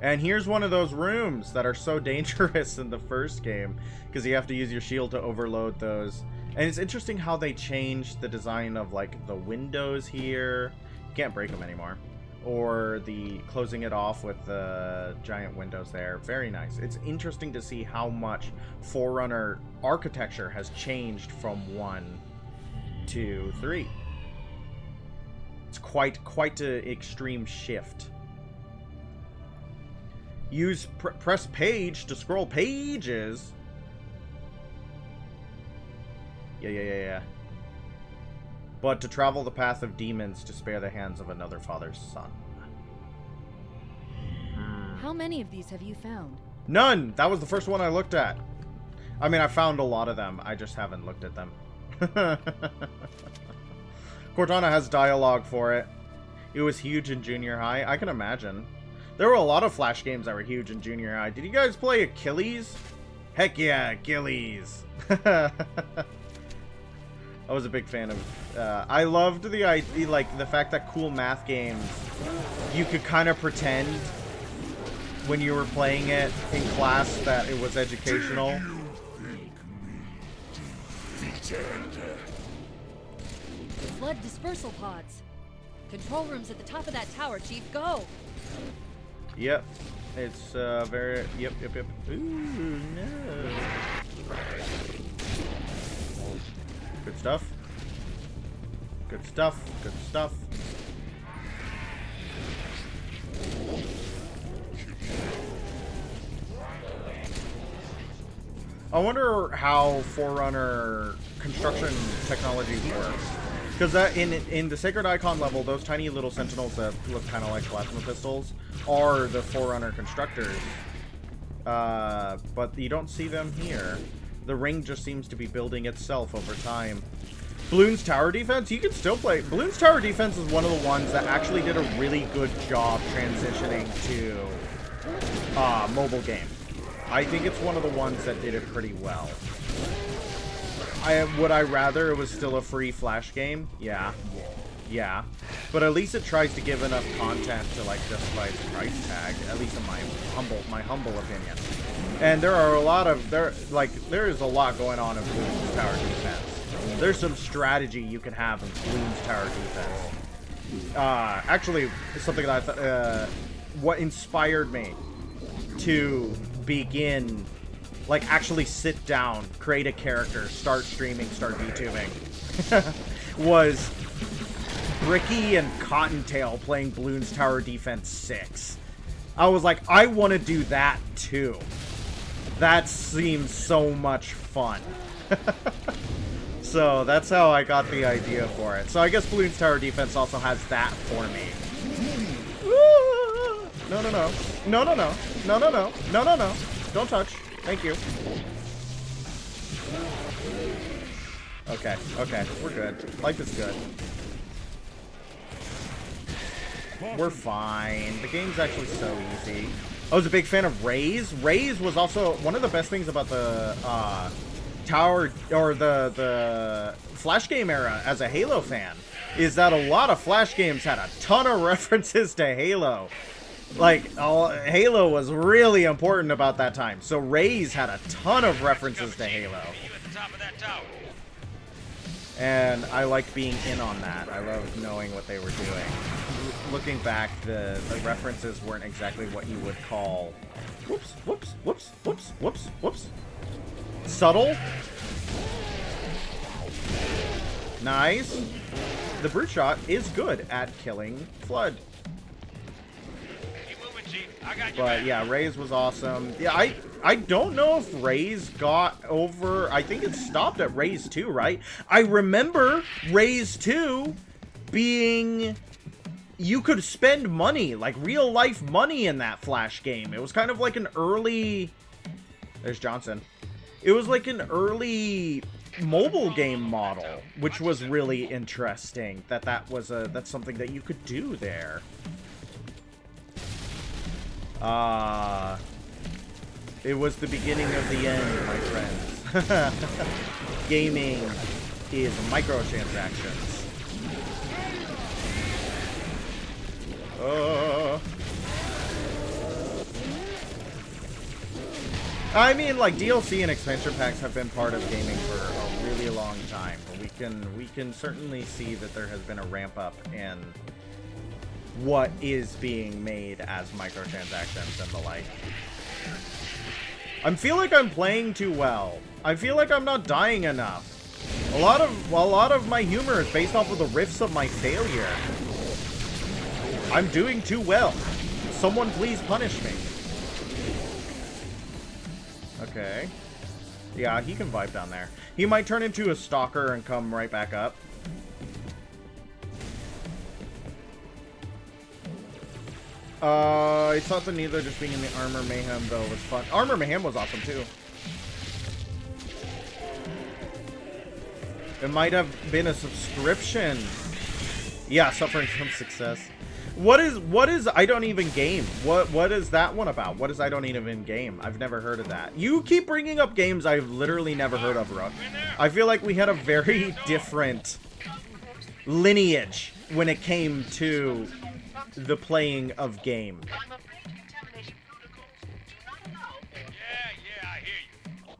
And here's one of those rooms that are so dangerous in the first game, because you have to use your shield to overload those. And it's interesting how they changed the design of, like, the windows here. You can't break them anymore. Or the closing it off with the giant windows there. Very nice. It's interesting to see how much Forerunner architecture has changed from 1 to 3. It's quite an extreme shift. Use press page to scroll pages. Yeah. But to travel the path of demons to spare the hands of another father's son. How many of these have you found? None! That was the first one I looked at. I mean, I found a lot of them. I just haven't looked at them. Cortana has dialogue for it. It was huge in junior high. I can imagine. There were a lot of Flash games that were huge in junior high. Did you guys play Achilles? Heck yeah, Achilles. I was a big fan of... I loved the idea, like, the fact that cool math games, you could kind of pretend when you were playing it in class that it was educational. Flood dispersal pods. Control room's at the top of that tower, Chief. Go! Yep. It's, very... Yep. Ooh, no. Good stuff. Good stuff. I wonder how Forerunner construction technology works. Because in the Sacred Icon level, those tiny little sentinels that look kind of like plasma pistols are the Forerunner constructors. But you don't see them here. The ring just seems to be building itself over time. Bloons Tower Defense, you can still play. Bloons Tower Defense is one of the ones that actually did a really good job transitioning to mobile game. I think it's one of the ones that did it pretty well. Would I rather it was still a free Flash game? Yeah. But at least it tries to give enough content to, like, justify its price tag, at least in my humble opinion. And there are a lot of, there is a lot going on in Bloons Tower Defense. There's some strategy you can have in Bloons Tower Defense. Actually, something that I thought, what inspired me to begin, like, actually sit down, create a character, start streaming, start YouTubing, was Bricky and Cottontail playing Bloons Tower Defense 6. I was like, I want to do that too. That seems so much fun. So that's how I got the idea for it. So I guess Bloons Tower Defense also has that for me. No, no, no. No, no, no. No, no, no. No, no, no. Don't touch. Thank you. Okay, okay. We're good. Life is good. We're fine. The game's actually so easy. I was a big fan of Raze. Raze was also one of the best things about the tower, or the Flash game era as a Halo fan, is that a lot of Flash games had a ton of references to Halo. Like, Halo was really important about that time. So Raze had a ton of references to Halo. And I liked being in on that. I loved knowing what they were doing. Looking back, the references weren't exactly what you would call... Whoops, whoops, whoops, whoops, whoops, whoops. Subtle. Nice. The brute shot is good at killing Flood. But yeah, Raze was awesome. Yeah, I don't know if Raze got over... I think it stopped at Raze 2, right? I remember Raze 2 being... You could spend money, like real life money in that Flash game. It was kind of like an early... There's Johnson. It was like an early mobile game model, which was really interesting. That's something that you could do there. It was the beginning of the end, my friends. Gaming is microtransactions. I mean, like, DLC and expansion packs have been part of gaming for a really long time. We can certainly see that there has been a ramp up in what is being made as microtransactions and the like. I feel like I'm playing too well. I feel like I'm not dying enough. A lot of my humor is based off of the riffs of my failure. I'm doing too well. Someone please punish me. Okay. Yeah, he can vibe down there. He might turn into a stalker and come right back up. I thought that neither just being in the Armor Mayhem, though, was fun. Armor Mayhem was awesome, too. It might have been a subscription. Yeah, suffering from success. What is I Don't Even Game? What is that one about? What is I Don't Even Game? I've never heard of that. You keep bringing up games I've literally never heard of, Rook. I feel like we had a very different lineage when it came to the playing of game. Yeah, I hear you.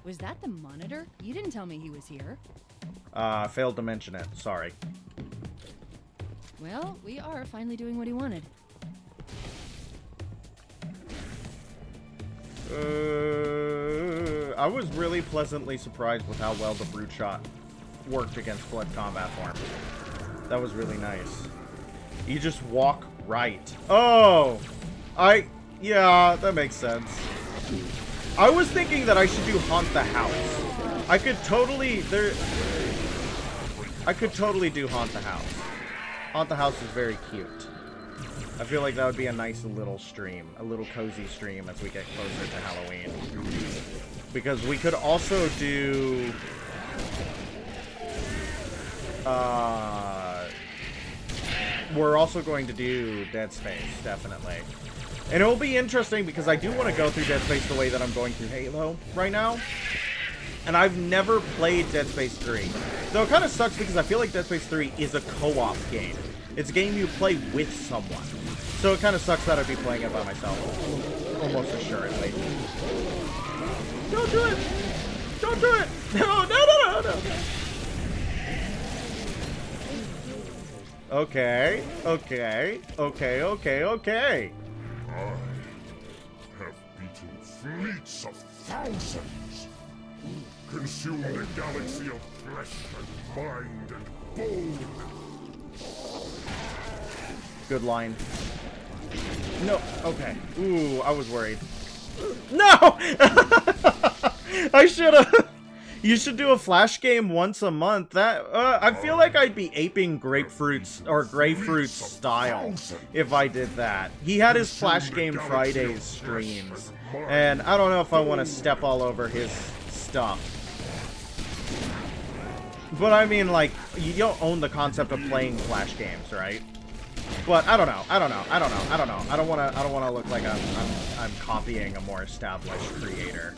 Was that the monitor? You didn't tell me he was here. Failed to mention it. Sorry. Well, we are finally doing what he wanted. I was really pleasantly surprised with how well the brute shot worked against Flood combat form. That was really nice. You just walk right. Oh! Yeah, that makes sense. I was thinking that I should do Haunt the House. I could totally do Haunt the House. Haunt the House is very cute. I feel like that would be a nice little stream. A little cozy stream as we get closer to Halloween. Because we could also do... we're also going to do Dead Space, definitely. And it will be interesting because I do want to go through Dead Space the way that I'm going through Halo right now. And I've never played Dead Space 3. Though it kind of sucks because I feel like Dead Space 3 is a co-op game. It's a game you play with someone. So it kind of sucks that I'd be playing it by myself. Almost assuredly. Don't do it! Don't do it! No. Okay. I have beaten fleets of thousands, consumed a galaxy of flesh and mind and bone. Good line. No. Okay. Ooh, I was worried. No! I should have. You should do a Flash game once a month. That I feel like I'd be aping grapefruits or grapefruit style if I did that. He had his Flash Game Fridays streams, and I don't know if I want to step all over his stuff. But I mean, like, you don't own the concept of playing Flash games, right? But I don't know. I don't want to look like I'm copying a more established creator.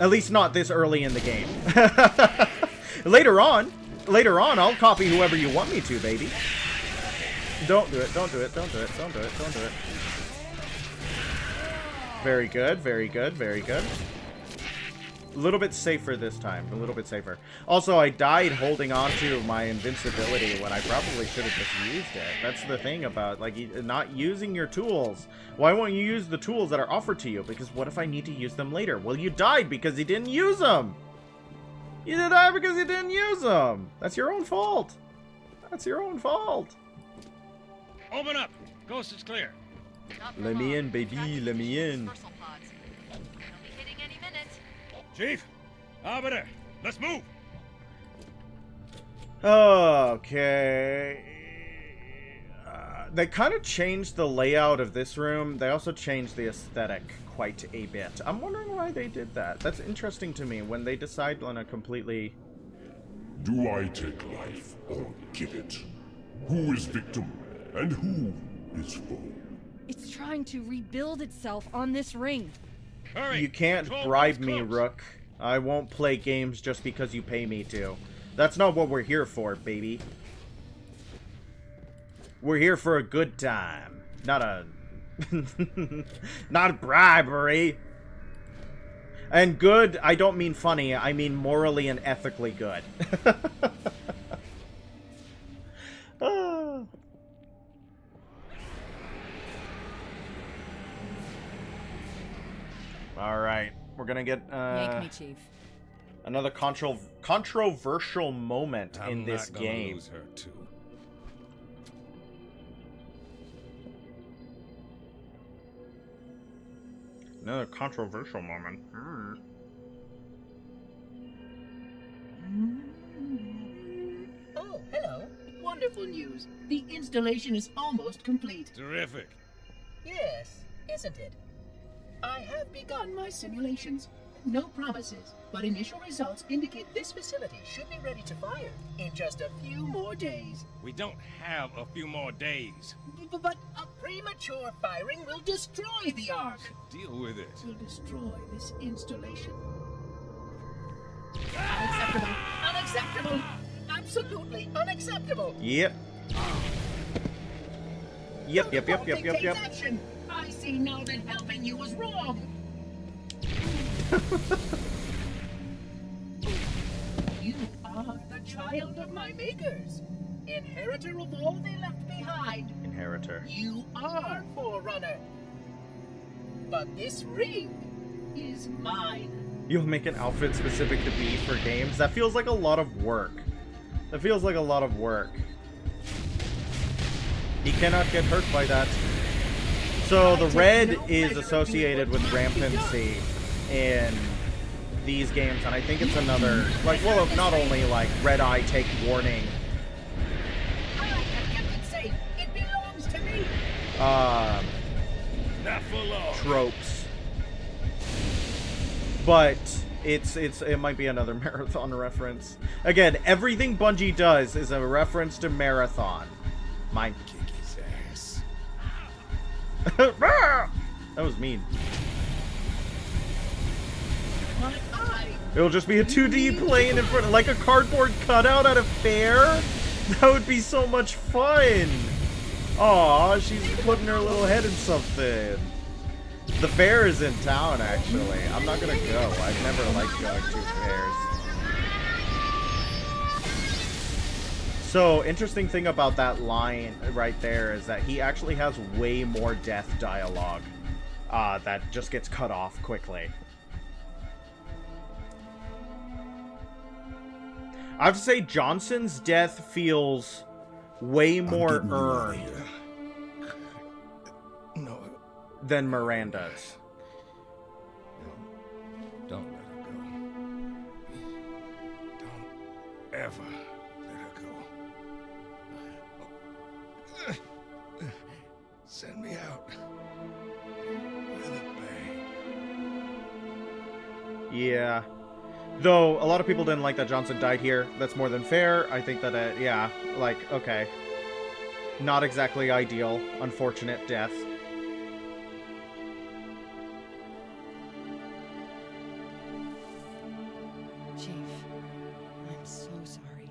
At least not this early in the game. Later on, I'll copy whoever you want me to, baby. Don't do it. Very good. A little bit safer this time. A little bit safer. Also, I died holding on to my invincibility when I probably should have just used it. That's the thing about, like, not using your tools. Why won't you use the tools that are offered to you? Because what if I need to use them later? Well, you died because you didn't use them. You did die because you didn't use them. That's your own fault. That's your own fault. Open up. Coast is clear. Let me in, baby. Let me in. Chief, Arbiter, let's move. Okay. They kind of changed the layout of this room. They also changed the aesthetic quite a bit. I'm wondering why they did that. That's interesting to me when they decide on a completely... Do I take life or give it? Who is victim and who is foe? It's trying to rebuild itself on this ring. Hurry. You can't bribe me, Rook. I won't play games just because you pay me to. That's not what we're here for, baby. We're here for a good time. Not a... not bribery. And good, I don't mean funny. I mean morally and ethically good. Ah. All right, we're gonna get Yank me, Chief. another controversial moment in this game. Lose her too. Another controversial moment. Oh, hello. Wonderful news. The installation is almost complete. Terrific. Yes, isn't it? I have begun my simulations. No promises, but initial results indicate this facility should be ready to fire in just a few more days. We don't have a few more days. But a premature firing will destroy the Ark. Deal with it. Will destroy this installation. Unacceptable! Unacceptable! Absolutely unacceptable! Yep. Yep. Action. I see now that helping you was wrong. You are the child of my makers, inheritor of all they left behind. Inheritor. You are Forerunner. But this ring is mine. You'll make an outfit specific to Bee for games? That feels like a lot of work. That feels like a lot of work. He cannot get hurt by that. So the red is associated with rampancy in these games, and I think it's another, like, well, not only like red eye, take warning. I have kept it safe. It belongs to me. Not for long. Tropes. But it might be another Marathon reference. Again, everything Bungie does is a reference to Marathon. Mine. Kick his ass. That was mean. My eye. It'll just be a 2D plane in front of, like a cardboard cutout at a fair? That would be so much fun! Aw, she's putting her little head in something. The fair is in town, actually. I'm not gonna go. I've never liked going to fairs. So, interesting thing about that line right there is that he actually has way more death dialogue that just gets cut off quickly. I have to say, Johnson's death feels way more earned than Miranda's. No, don't let her go. ever let her go. Send me out with a bang. Yeah. Though, a lot of people didn't like that Johnson died here. That's more than fair. I think that, yeah, like, okay. Not exactly ideal. Unfortunate death. Chief, I'm so sorry.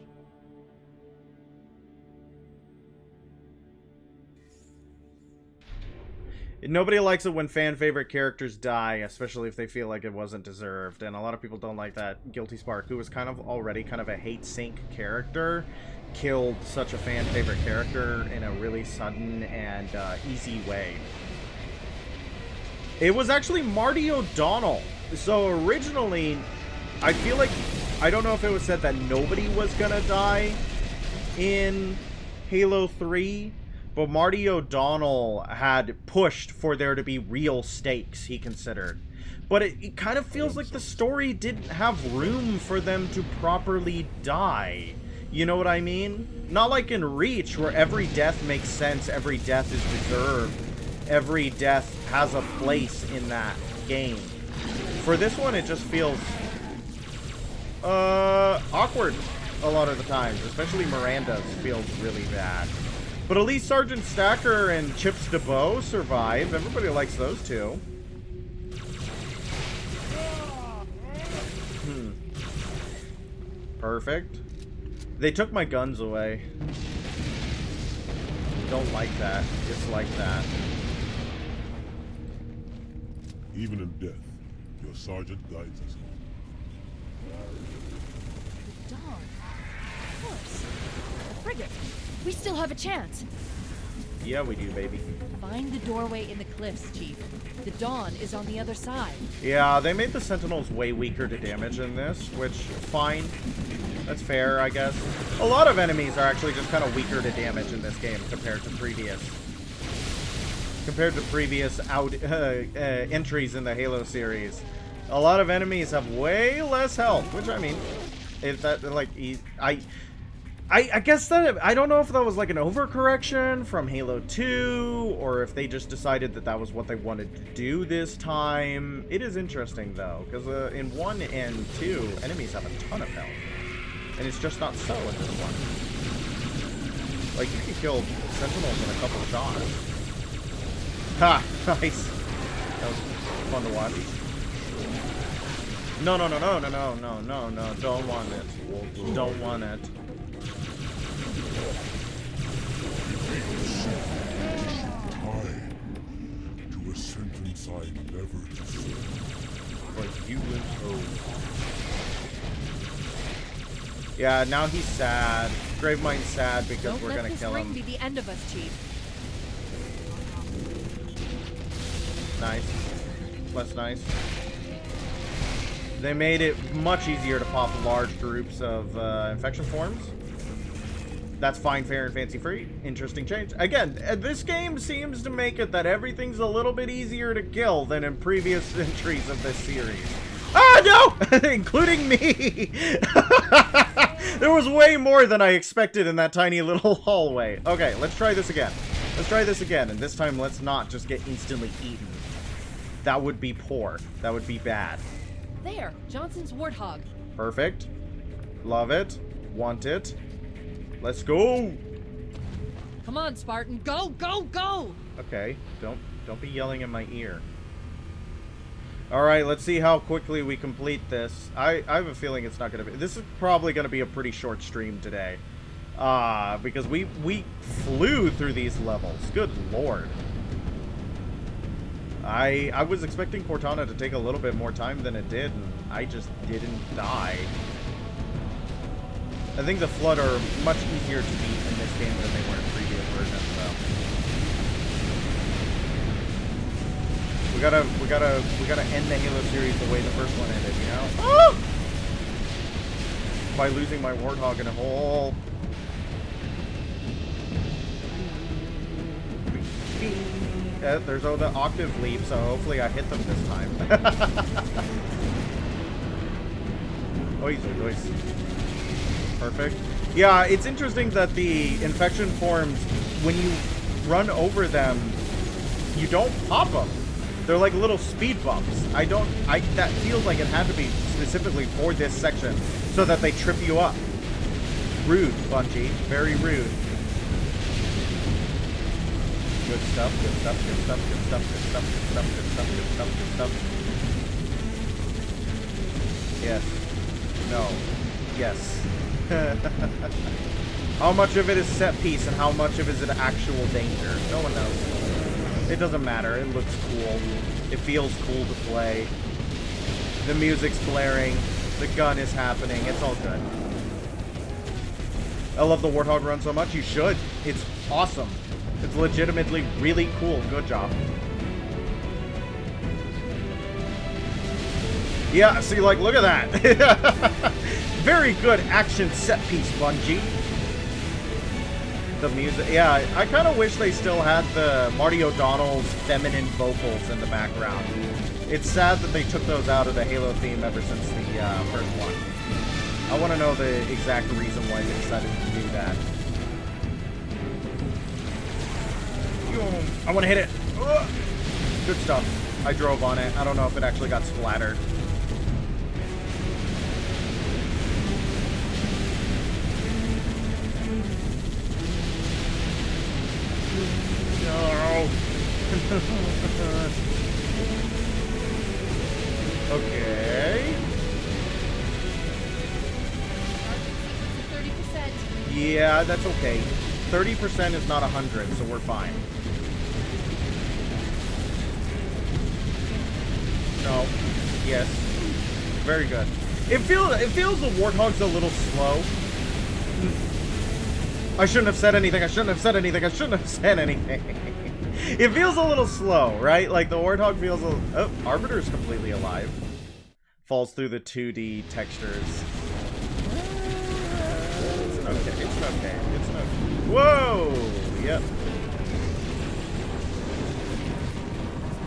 Nobody likes it when fan favorite characters die, especially if they feel like it wasn't deserved. And a lot of people don't like that Guilty Spark, who was kind of already kind of a hate sink character, killed such a fan favorite character in a really sudden and easy way. It was actually Marty O'Donnell. So originally, I feel like, I don't know if it was said that nobody was gonna die in Halo 3, but Marty O'Donnell had pushed for there to be real stakes, he considered. But it kind of feels like the story didn't have room for them to properly die. You know what I mean? Not like in Reach, where every death makes sense, every death is deserved, every death has a place in that game. For this one, it just feels awkward a lot of the times, especially Miranda's feels really bad. But at least Sergeant Stacker and Chips DeBow survive. Everybody likes those two. Perfect. They took my guns away. Don't like that. Dislike that. Even in death, your sergeant guides us. Dawn. Of course. The frigate. We still have a chance. Yeah, we do, baby. Find the doorway in the cliffs, Chief. The Dawn is on the other side. Yeah, they made the Sentinels way weaker to damage in this, which, fine. That's fair, I guess. A lot of enemies are actually just kind of weaker to damage in this game compared to previous entries in the Halo series. A lot of enemies have way less health, which, I mean, if that, like, I guess that, I don't know if that was like an overcorrection from Halo 2, or if they just decided that that was what they wanted to do this time. It is interesting, though, because in 1 and 2, enemies have a ton of health. And it's just not so in this one. Like, you can kill Sentinels in a couple of shots. Ha! Nice! That was fun to watch. No, no, no, no, no, no, no, no, no. Don't want it. Don't want it. Tied to a sentence I never deserved. But you went home. Yeah, now he's sad. Gravemind's sad because we're gonna kill him. Don't let this ring be the end of us, Chief. Nice. Less nice. They made it much easier to pop large groups of infection forms. That's fine, fair, and fancy-free. Interesting change. Again, this game seems to make it that everything's a little bit easier to kill than in previous entries of this series. Ah, no! Including me! There was way more than I expected in that tiny little hallway. Okay, let's try this again. Let's try this again, and this time let's not just get instantly eaten. That would be poor. That would be bad. There, Johnson's Warthog. Perfect. Love it. Want it. Let's go! Come on, Spartan. Go, go, go! Okay, don't be yelling in my ear. Alright, let's see how quickly we complete this. I have a feeling it's not going to be... This is probably going to be a pretty short stream today. Because we flew through these levels. Good lord. I was expecting Cortana to take a little bit more time than it did, and I just didn't die. I think the Flood are much easier to beat in this game than they were in previous versions, though. We gotta end the Halo series the way the first one ended, you know? Oh! By losing my Warthog in a hole. There's the octave leap, so hopefully I hit them this time. Ois, ois, ois. Perfect. Yeah, it's interesting that the infection forms, when you run over them, you don't pop them. They're like little speed bumps. That feels like it had to be specifically for this section so that they trip you up. Rude, Bungie. Very rude. Good stuff, good stuff, good stuff, good stuff, good stuff, good stuff, good stuff, good stuff, good stuff. Yes. No. Yes. How much of it is set piece and how much of it is an actual danger? No one knows. It doesn't matter. It looks cool. It feels cool to play. The music's blaring. The gun is happening. It's all good. I love the Warthog run so much. You should. It's awesome. It's legitimately really cool. Good job. Yeah, see, like, look at that. Very good action set piece, Bungie. The music, yeah, I kind of wish they still had the Marty O'Donnell's feminine vocals in the background. It's sad that they took those out of the Halo theme ever since the first one. I want to know the exact reason why they decided to do that. I want to hit it. Ugh. Good stuff. I drove on it. I don't know if it actually got splattered. No. Okay. 30%. Yeah, that's okay. 30% is not 100, so we're fine. No. Yes. Very good. It feels the Warthog's a little slow. I shouldn't have said anything. I shouldn't have said anything. I shouldn't have said anything. It feels a little slow, right? Like the Warthog feels a... Oh, Arbiter's completely alive. Falls through the 2D textures. It's okay. It's okay. It's okay. Whoa! Yep.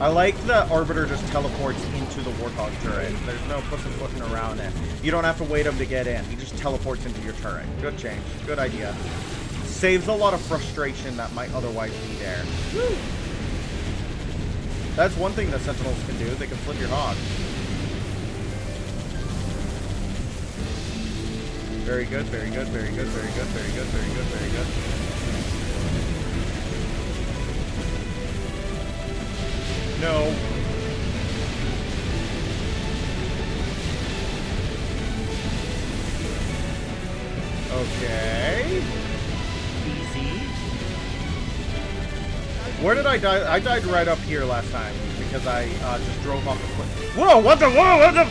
I like that Arbiter just teleports into the Warthog turret. There's no pussyfooting around it. You don't have to wait him to get in. He just teleports into your turret. Good change. Good idea. Saves a lot of frustration that might otherwise be there. Woo! That's one thing that Sentinels can do. They can flip your hog. Very good, very good, very good, very good, very good, very good, very good. No. Okay. Easy. Where did I die? I died right up here last time because I just drove off the cliff. Whoa, what the? Whoa, what the?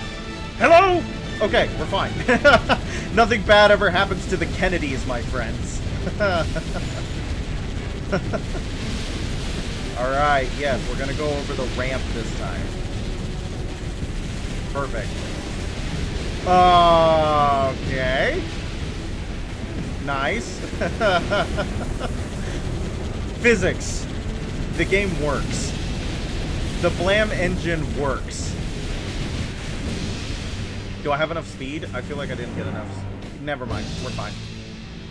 Hello? Okay, we're fine. Nothing bad ever happens to the Kennedys, my friends. Alright, yes, we're gonna go over the ramp this time. Perfect. Okay. Nice. Physics. The game works. The Blam engine works. Do I have enough speed? I feel like I didn't get enough. Never mind. We're fine.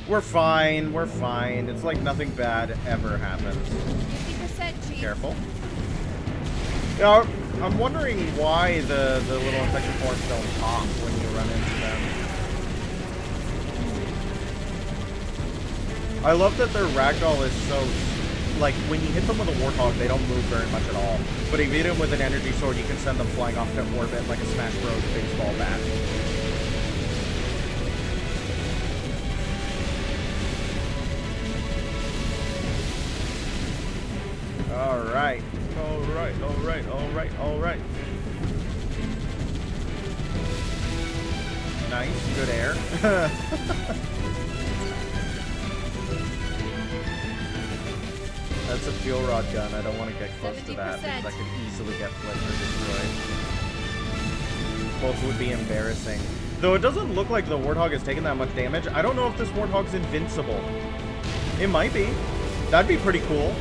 We're fine. We're fine. It's like nothing bad ever happens. 50%, Chief. Careful. Yeah, I'm wondering why the little infection forms don't pop when you run into them. I love that their ragdoll is so... Like, when you hit them with a Warthog, they don't move very much at all. But if you hit them with an energy sword, you can send them flying off to orbit like a Smash Bros. Baseball bat. Alright. Alright, alright, alright, alright. Nice, good air. That's a fuel rod gun. I don't want to get close to that because I could easily get flipped or destroyed. Both would be embarrassing. Though it doesn't look like the Warthog has taken that much damage. I don't know if this Warthog's invincible. It might be. That'd be pretty cool.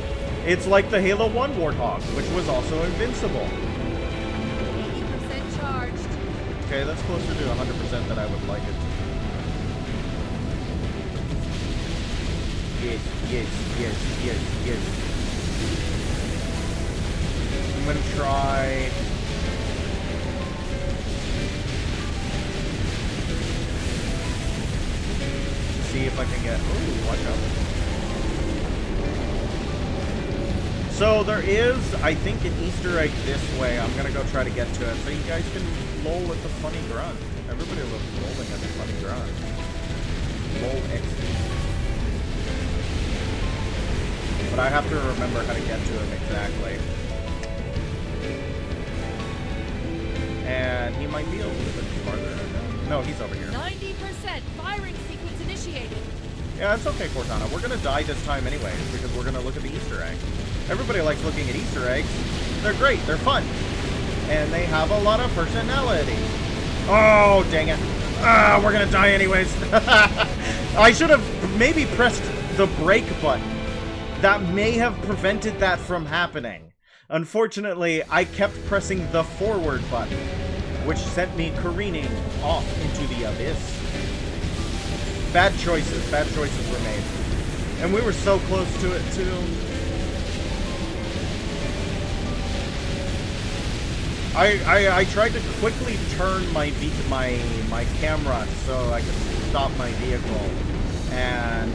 It's like the Halo 1 Warthog, which was also invincible. 80% charged. Okay, that's closer to 100% than I would like it to yes, yes, yes, yes, yes. I'm gonna try. See if I can get. Ooh, watch out. So there is, I think, an Easter egg this way. I'm gonna go try to get to it, so you guys can lol at the funny grunt. Everybody loves lolling at the funny grunt. Lol XD. But I have to remember how to get to him exactly. And he might be a little bit farther. No, he's over here. 90% firing sequence initiated. Yeah, it's okay, Cortana. We're gonna die this time anyways, because we're gonna look at the Easter egg. Everybody likes looking at Easter eggs. They're great, they're fun. And they have a lot of personality. Oh, dang it. Ah, we're gonna die anyways. I should have maybe pressed the brake button. That may have prevented that from happening. Unfortunately, I kept pressing the forward button, which sent me careening off into the abyss. Bad choices were made. And we were so close to it, too. I tried to quickly turn my camera so I could stop my vehicle. And,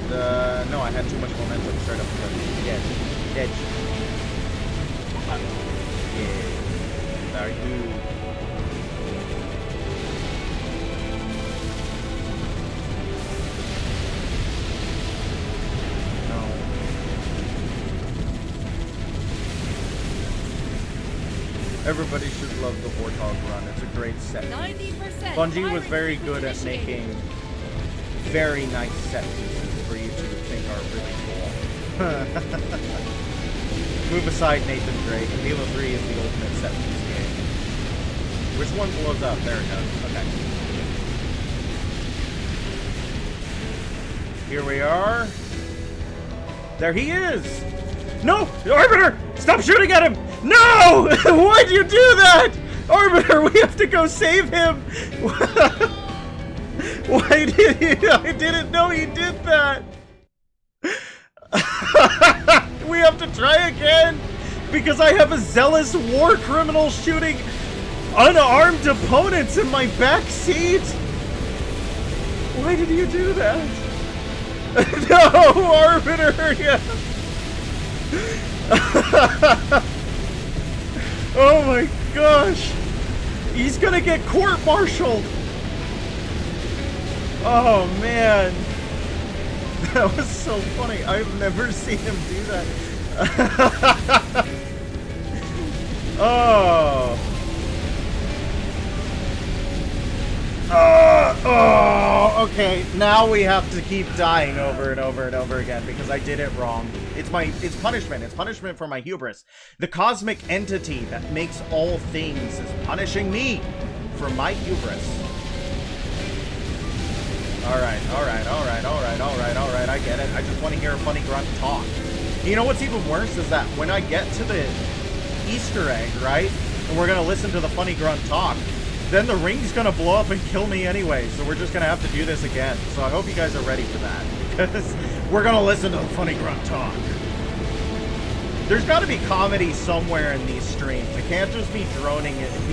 no, I had too much momentum straight up the edge. Yeah. There you. Everybody should love the Warthog run. It's a great set. 90%. Bungie was very good at making very nice set pieces for you to think are really cool. Move aside, Nathan Drake. Halo 3 is the ultimate set piece game. Which one blows up? There it goes. Okay. Here we are. There he is! No! Arbiter! Stop shooting at him! No! Why'd you do that? Arbiter, we have to go save him! Why did he? I didn't know he did that! We have to try again! Because I have a zealous war criminal shooting unarmed opponents in my back seat! Why did you do that? No, Arbiter! Yeah. Oh my gosh! He's gonna get court-martialed! Oh man! That was so funny. I've never seen him do that. Oh. Oh, okay. Now we have to keep dying over and over and over again because I did it wrong. It's punishment. It's punishment for my hubris. The cosmic entity that makes all things is punishing me for my hubris. Alright. I get it. I just want to hear a funny grunt talk. You know what's even worse is that when I get to the Easter egg, right? And we're going to listen to the funny grunt talk. Then the ring's gonna blow up and kill me anyway, so we're just gonna have to do this again. So I hope you guys are ready for that, because we're gonna listen to the funny grunt talk. There's gotta be comedy somewhere in these streams. It can't just be droning and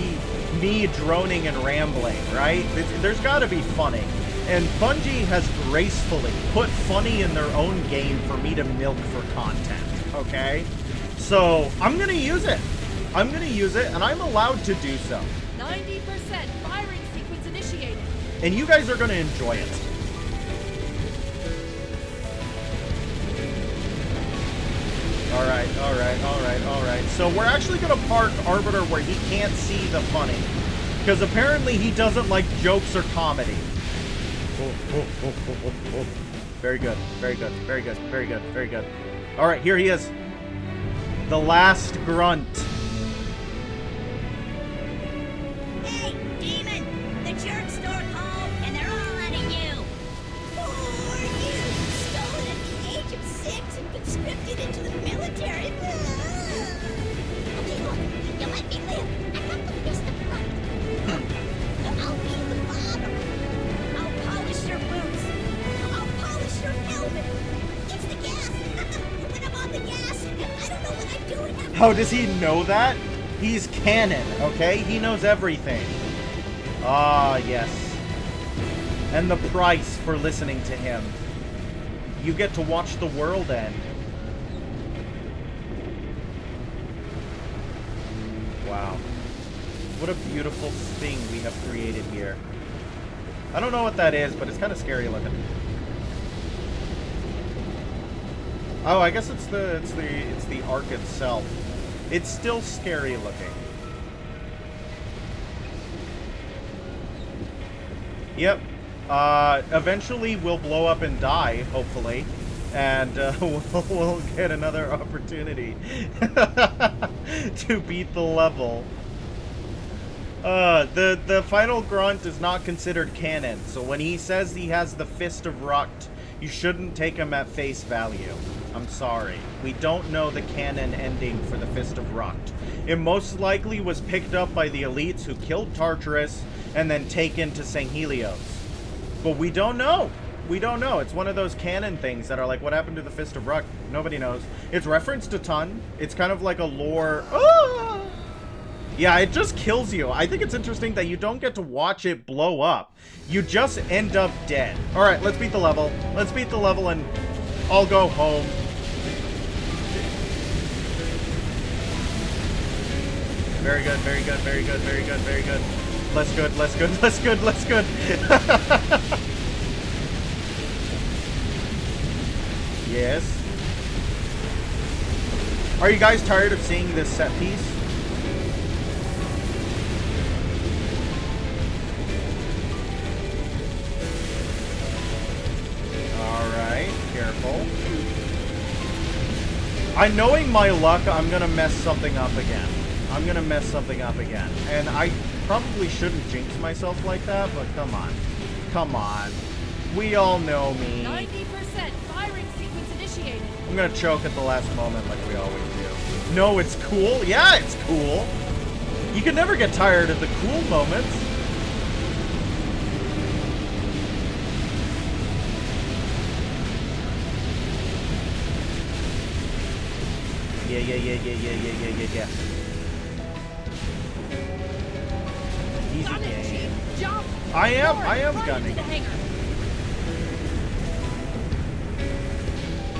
me droning and rambling, right? There's gotta be funny. And Bungie has gracefully put funny in their own game for me to milk for content, okay? So I'm gonna use it. I'm gonna use it, and I'm allowed to do so. 90% firing sequence initiated. And you guys are going to enjoy it. Alright. So we're actually going to park Arbiter where he can't see the funny. Because apparently he doesn't like jokes or comedy. Very good. Alright, here he is. The last grunt. Conscripted into the military. Okay, look, you let me live. I got the fist of right. I'll be the bottom. I'll polish your boots. I'll polish your helmet. It's the gas How does he know that? He's canon, okay? He knows everything. Ah, yes. And the price for listening to him. You get to watch the world end. Wow. What a beautiful thing we have created here. I don't know what that is, but it's kind of scary looking. Oh, I guess it's the arc itself. It's still scary looking. Yep. Eventually we'll blow up and die, hopefully. And we'll get another opportunity to beat the level. The final grunt is not considered canon, so when he says he has the Fist of Rucht, you shouldn't take him at face value. I'm sorry. We don't know the canon ending for the Fist of Rucht. It most likely was picked up by the elites who killed Tartarus and then taken to St. Helios. But we don't know. We don't know. It's one of those canon things that are like, what happened to the Fist of Rucht? Nobody knows. It's referenced a ton. It's kind of like a lore... Ah! Yeah, it just kills you. I think it's interesting that you don't get to watch it blow up. You just end up dead. Alright, let's beat the level. Let's beat the level and I'll go home. Very good, very good, very good, very good, very good. Less good, less good, less good, less good. Yes. Are you guys tired of seeing this set piece? Alright, careful. Knowing my luck, I'm gonna mess something up again. I'm gonna mess something up again. And I probably shouldn't jinx myself like that, but come on. Come on. We all know me. 90% firing sequence initiated. I'm gonna choke at the last moment like we always do. No, it's cool? Yeah, it's cool. You can never get tired of the cool moments. Yeah. Easy Gun it, game. Chief. Jump. I am Right gunning. into the hangar.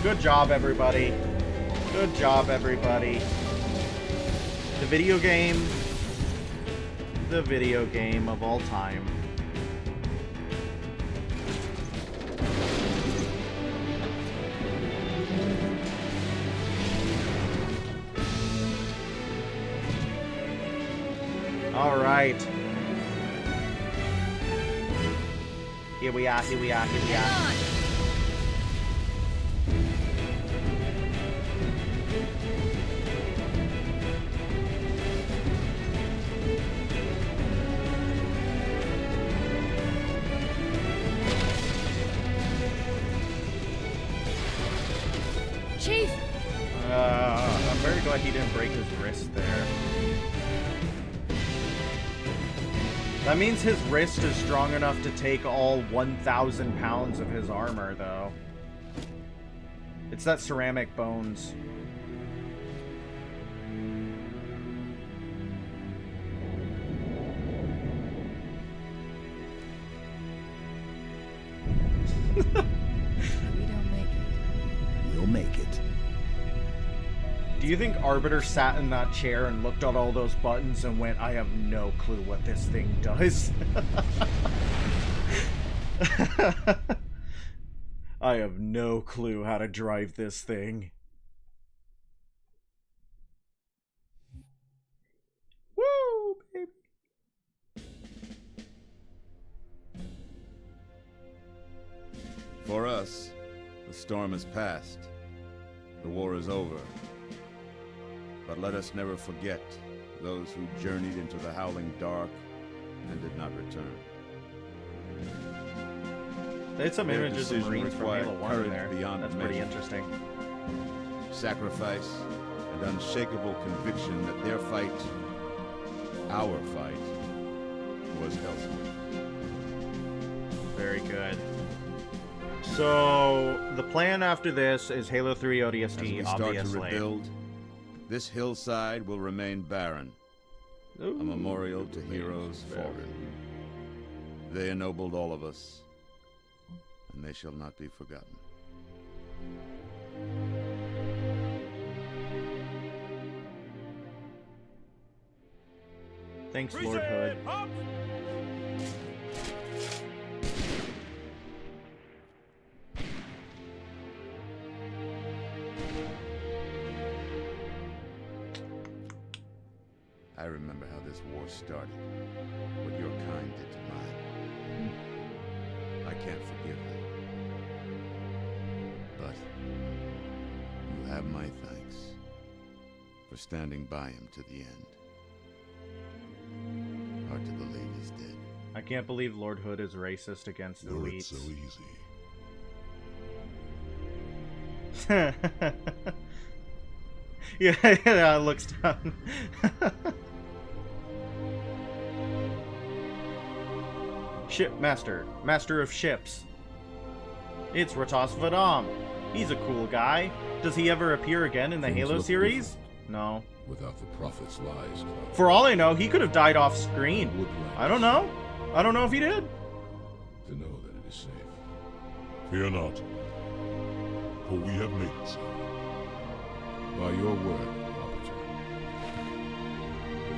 Good job, everybody. Good job, everybody. The video game of all time. All right. Here we are. Hang on. Chief! I'm very glad he didn't break his wrist there. That means his wrist is strong enough to take all 1,000 pounds of his armor, though. It's that ceramic bones. We don't make it. You'll make it. Do you think Arbiter sat in that chair and looked at all those buttons and went, I have no clue what this thing does? I have no clue how to drive this thing. Woo, baby. For us, the storm has passed. The war is over. But let us never forget those who journeyed into the howling dark and did not return. They had some Their images of decision Marines from required Halo 1 in courage there. beyond That's pretty measure. interesting. Sacrifice and unshakable conviction that their fight, our fight, was elsewhere. Very good. So, the plan after this is Halo 3 ODST, As we start obviously. to rebuild, This hillside will remain barren. Ooh, A memorial to heroes fallen. They ennobled all of us, and they shall not be forgotten. Thanks, Lord Hood. I remember how this war started, what your kind did to mine. I can't forgive them. But you have my thanks for standing by him to the end. Hard to believe he's dead. I can't believe Lord Hood is racist against Were it elites. so easy. Yeah, yeah, it looks down. Shipmaster, master of ships. It's Ratos Vadam. He's a cool guy. Does he ever appear again in the Things Halo look series? different No. Without the Prophet's lies, Cloud. For all I know, he could have died off screen. I don't know. I don't know if he did. To know that it is safe. Fear not, for we have made it so. By your word, Arbiter.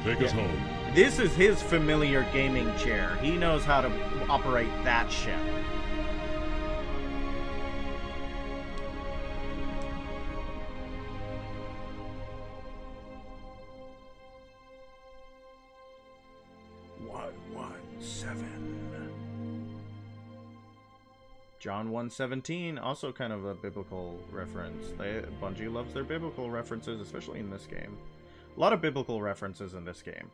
Take us home. This is his familiar gaming chair. He knows how to operate that ship. John 1:17, also kind of a biblical reference. Bungie loves their biblical references, especially in this game. A lot of biblical references in this game.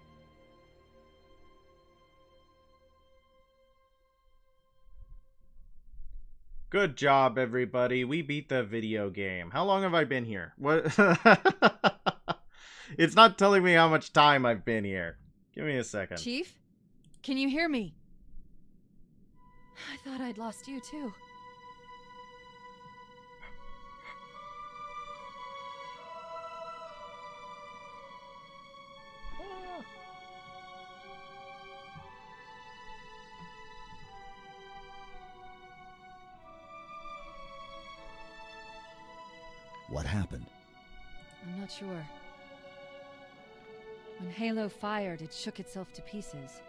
Good job, everybody. We beat the video game. How long have I been here? What? It's not telling me how much time I've been here. Give me a second. Chief? Can you hear me? I thought I'd lost you too. What happened? I'm not sure. When Halo fired, it shook itself to pieces.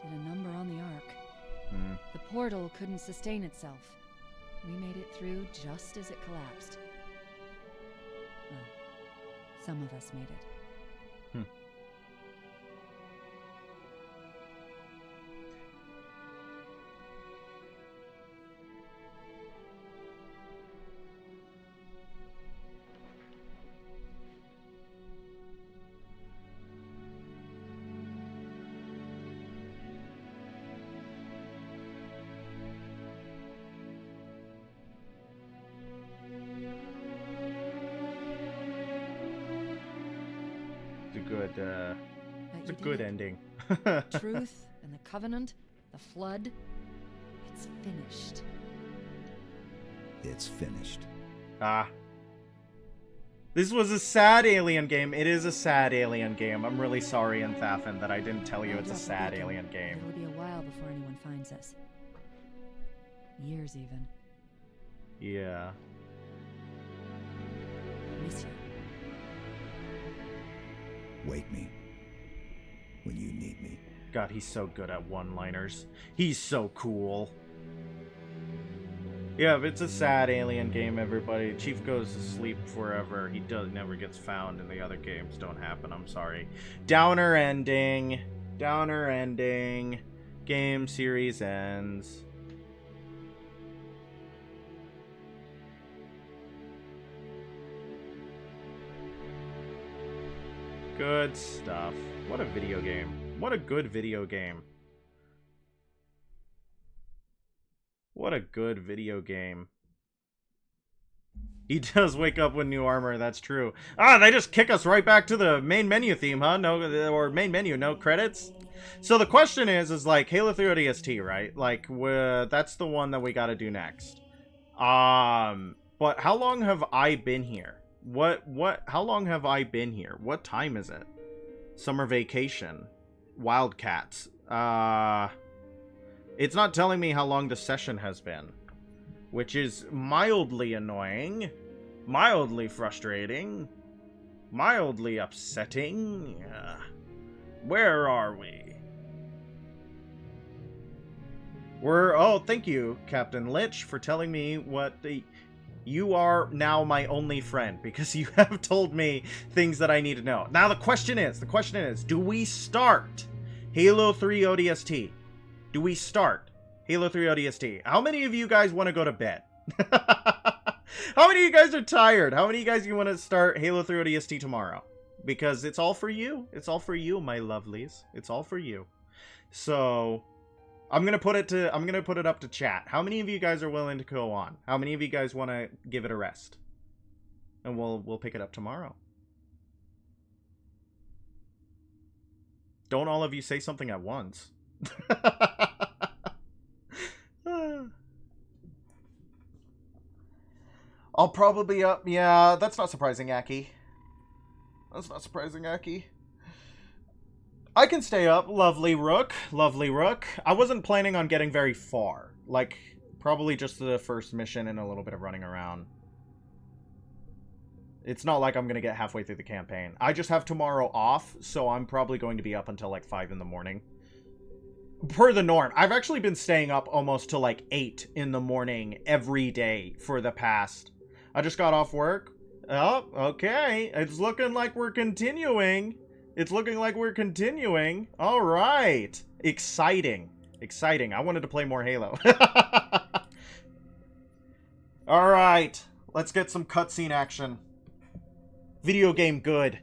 Did a number on the Ark. The portal couldn't sustain itself. We made it through just as it collapsed. Well, some of us made it. It's a good ending. Truth and the Covenant, the Flood. It's finished. It's finished. Ah. This was a sad Alien game. It is a sad Alien game. I'm really sorry, Anthafin, that I didn't tell you it's a sad Alien game. It'll be a while before anyone finds us. Years, even. Yeah. I miss you. Wake me when you need me. God, he's so good at one-liners. He's so cool. Yeah, but it's a sad Alien game, everybody. Chief goes to sleep forever. He never gets found, and the other games don't happen. I'm sorry. Downer ending. Downer ending. Game series ends. Good stuff. What a video game. What a good video game. What a good video game. He does wake up with new armor, that's true. Ah, they just kick us right back to the main menu theme, huh? No, or main menu, no credits? So the question is like, Halo 3 ODST, right? Like, that's the one that we gotta do next. But how long have I been here? How long have I been here? What time is it? Summer vacation. Wildcats. It's not telling me how long the session has been, which is mildly annoying, mildly frustrating, mildly upsetting. Where are we? Oh, thank you, Captain Lich, for telling me you are now my only friend, because you have told me things that I need to know. Now the question is, do we start Halo 3 ODST? Do we start Halo 3 ODST? How many of you guys want to go to bed? How many of you guys are tired? How many of you guys want to start Halo 3 ODST tomorrow? Because it's all for you. It's all for you, my lovelies. It's all for you. So I'm gonna put it up to chat. How many of you guys are willing to go on? How many of you guys want to give it a rest? And we'll pick it up tomorrow. Don't all of you say something at once. I'll probably up. Yeah, that's not surprising, Aki. That's not surprising, Aki. I can stay up. Lovely Rook. Lovely Rook. I wasn't planning on getting very far. Like, probably just the first mission and a little bit of running around. It's not like I'm going to get halfway through the campaign. I just have tomorrow off, so I'm probably going to be up until like 5 in the morning. Per the norm. I've actually been staying up almost to like 8 in the morning every day for the past. I just got off work. Oh, okay. It's looking like we're continuing. It's looking like we're continuing. All right. Exciting. Exciting. I wanted to play more Halo. All right. Let's get some cutscene action. Video game good.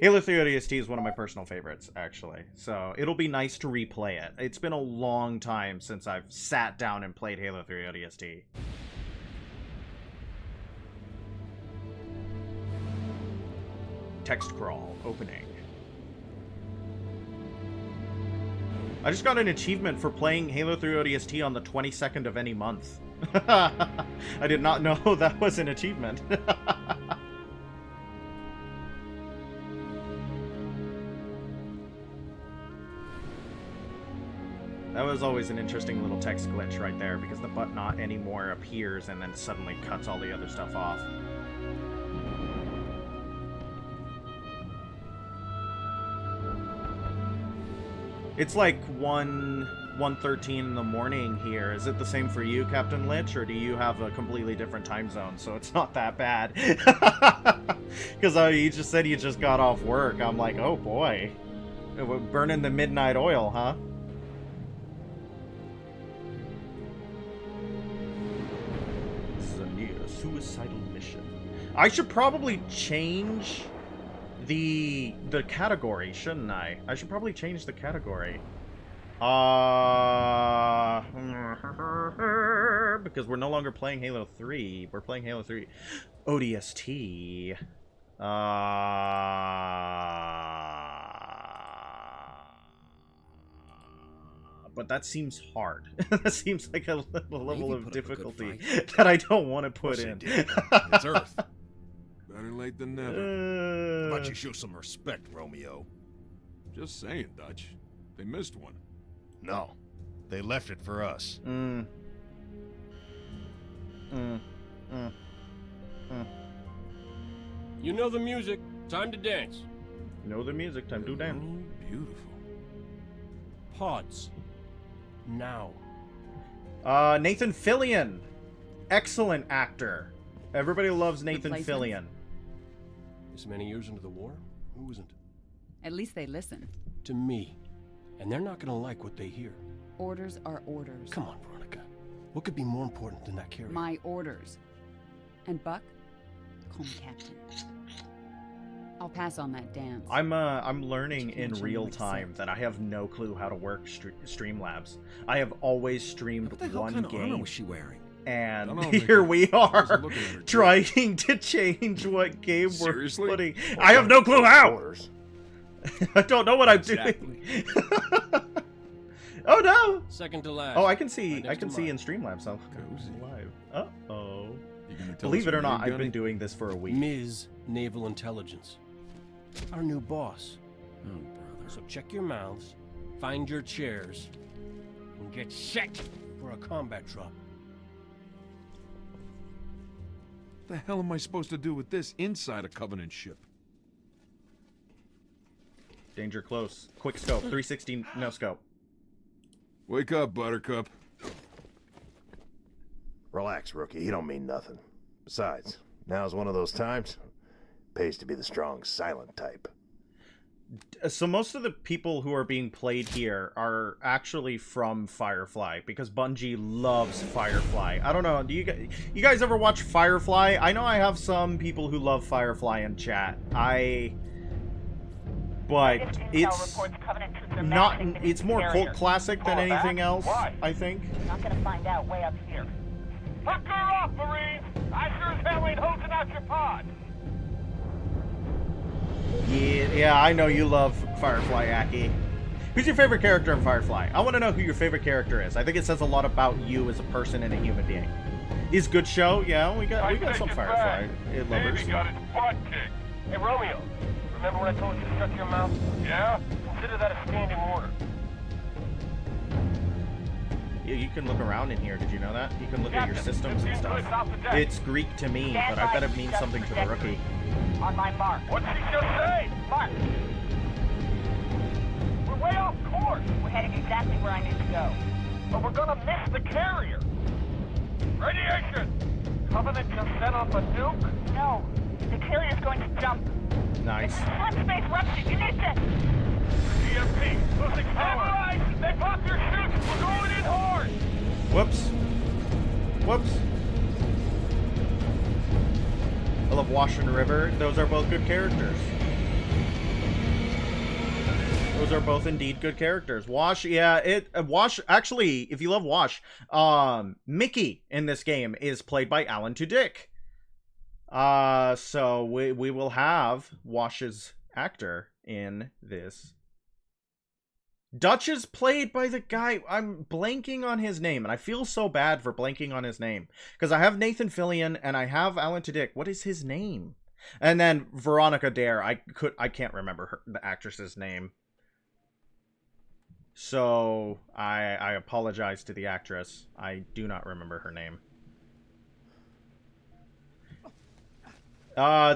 Halo 3 ODST is one of my personal favorites, actually. So it'll be nice to replay it. It's been a long time since I've sat down and played Halo 3 ODST. Text crawl opening. I just got an achievement for playing Halo 3 ODST on the 22nd of any month. I did not know that was an achievement. That was always an interesting little text glitch right there, because the but not anymore appears and then suddenly cuts all the other stuff off. It's like 1:13 in the morning here. Is it the same for you, Captain Lich, or do you have a completely different time zone, so it's not that bad? Because you just said you just got off work. I'm like, oh boy. Burning the midnight oil, huh? This is a near suicidal mission. I should probably change the category, shouldn't I? I should probably change the category. Because we're no longer playing Halo 3. We're playing Halo 3 ODST. But that seems hard. That seems like a level of difficulty that I don't want to put in. It's Earth. Better late than never. How about you show some respect, Romeo? Just saying, Dutch. They missed one. No. They left it for us. You know the music. Time to dance. Know the music. Time to dance. Beautiful. Pods. Now. Nathan Fillion. Excellent actor. Everybody loves Nathan Fillion. This many years into the war? Who isn't? At least they listen. To me. And they're not gonna like what they hear. Orders are orders. Come on, Veronica. What could be more important than that carrier? My orders. And Buck, call me Captain. I'll pass on that dance. I'm learning in real time that I have no clue how to work Streamlabs. I have always streamed one game. What was she wearing? And here we are trying to change what game we're putting. I have no clue how. I don't know what I'm doing. Oh no! Second to last. Oh, I can see in Streamlabs. Live. Uh-oh. You gonna tell Believe us it or your not, name, I've been Gunny? doing this for a week. Ms. Naval Intelligence. Our new boss. Oh, brother. So check your mouths, find your chairs, and get set for a combat drop. What the hell am I supposed to do with this inside a Covenant ship? Danger close. Quick scope. 360 no scope. Wake up, Buttercup. Relax, rookie. He don't mean nothing. Besides, now's one of those times. Pays to be the strong, silent type. So most of the people who are being played here are actually from Firefly, because Bungie loves Firefly. I don't know, do you guys ever watch Firefly? I know I have some people who love Firefly in chat. But it's not, it's more cult classic than anything else, I think. Not gonna find out way up here. Fuck her off, Marine! I sure as hell ain't hosing out your pod! Yeah, I know you love Firefly, Aki. Who's your favorite character in Firefly? I want to know who your favorite character is. I think it says a lot about you as a person and a human being. Is good show? Yeah, we got some Firefly lovers. Davey got his butt kicked. Hey, Romeo, remember when I told you to shut your mouth? Yeah? Consider that a standing order. Yeah, you can look around in here. Did you know that? You can look at your systems and stuff. It's Greek to me, but I bet it means something to the rookie. On my mark. What's he just say? Mark. We're way off course. We're heading exactly where I need to go. But we're gonna miss the carrier. Radiation! Covenant just set off a nuke? No. The carrier's going to jump. Nice. Space rupture. You need to... EMP. Losing power. They popped their chutes. We're going in hard. Whoops. Whoops. I love Wash and River. Those are both good characters. Those are both indeed good characters. Wash, yeah, Wash, actually, if you love Wash, Mickey in this game is played by Alan Tudyk. So we will have Wash's actor in this. Dutch is played by the guy, I'm blanking on his name, and I feel so bad for blanking on his name, because I have Nathan Fillion and I have Alan Tudyk. What is his name? And then Veronica Dare. I can't remember the actress's name. So I apologize to the actress. I do not remember her name.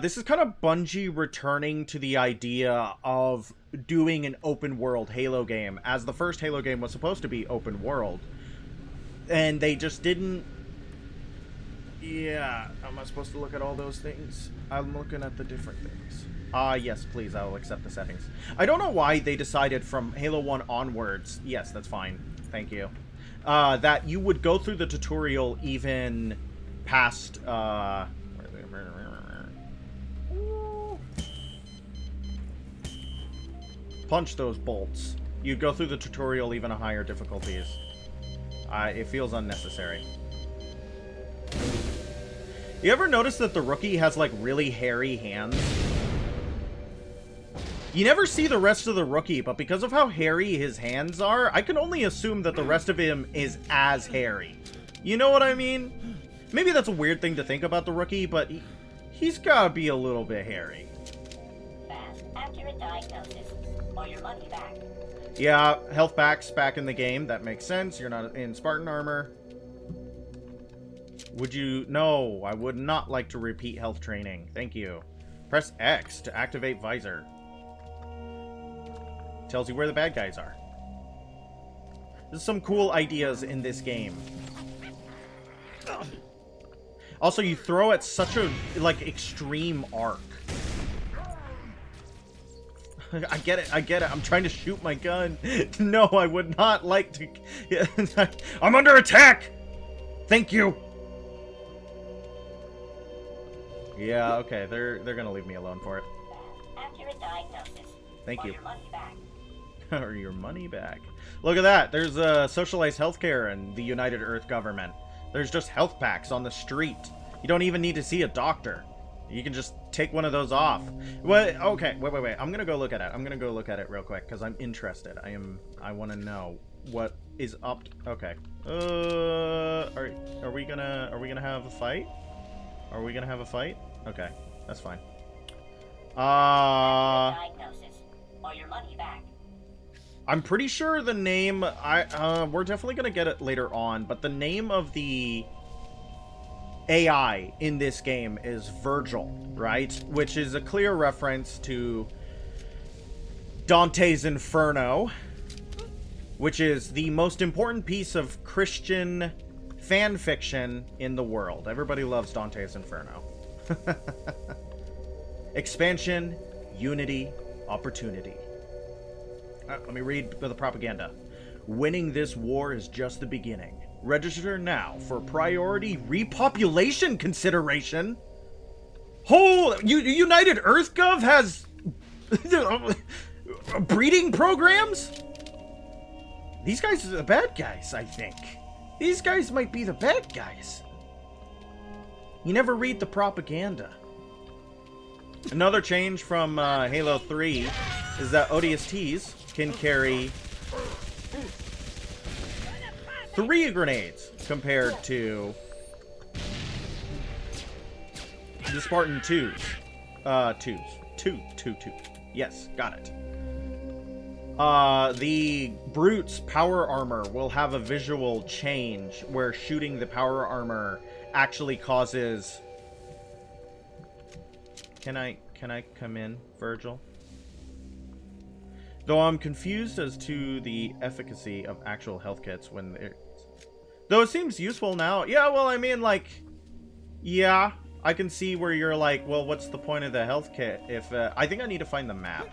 This is kind of Bungie returning to the idea of doing an open world Halo game, as the first Halo game was supposed to be open world. And they just didn't... Yeah, am I supposed to look at all those things? I'm looking at the different things. Yes, please, I will accept the settings. I don't know why they decided from Halo 1 onwards, yes, that's fine, thank you, that you would go through the tutorial even past, punch those bolts. You'd go through the tutorial even at higher difficulties. It feels unnecessary. You ever notice that the rookie has, like, really hairy hands? You never see the rest of the rookie, but because of how hairy his hands are, I can only assume that the rest of him is as hairy. You know what I mean? Maybe that's a weird thing to think about the rookie, but he's gotta be a little bit hairy. Fast, accurate diagnosis, or your money back. Yeah, health packs back in the game. That makes sense. You're not in Spartan armor. Would you... No, I would not like to repeat health training. Thank you. Press X to activate visor. Tells you where the bad guys are. There's some cool ideas in this game. Also, you throw at such a, like, extreme arc. I get it, I'm trying to shoot my gun. No, I would not like to... I'm under attack! Thank you! Yeah, okay, they're gonna leave me alone for it. Accurate diagnosis. Thank you. Your money back. Or your money back. Look at that, there's socialized healthcare in the United Earth government. There's just health packs on the street. You don't even need to see a doctor. You can just take one of those off. Wait, okay, wait. I'm gonna go look at it. I'm gonna go look at it real quick because I'm interested. I want to know what is up. Okay. Are we gonna have a fight? Are we gonna have a fight? Okay, that's fine. Diagnosis, or your money back. I'm pretty sure the name, we're definitely gonna get it later on, but the name of the AI in this game is Virgil, right? Which is a clear reference to Dante's Inferno, which is the most important piece of Christian fan fiction in the world. Everybody loves Dante's Inferno. Expansion, unity, opportunity. Let me read the propaganda. Winning this war is just the beginning. Register now for priority repopulation consideration. United Earth Gov has breeding programs? These guys are the bad guys, I think. These guys might be the bad guys. You never read the propaganda. Another change from Halo 3 is that ODSTs can carry 3 grenades compared to the Spartan 2s. Two. Yes, got it. The Brute's power armor will have a visual change where shooting the power armor actually causes... Can I come in, Virgil? Though I'm confused as to the efficacy of actual health kits when they're... Though it seems useful now. Yeah, well, I mean, like... Yeah, I can see where you're like, well, what's the point of the health kit if... I think I need to find the map.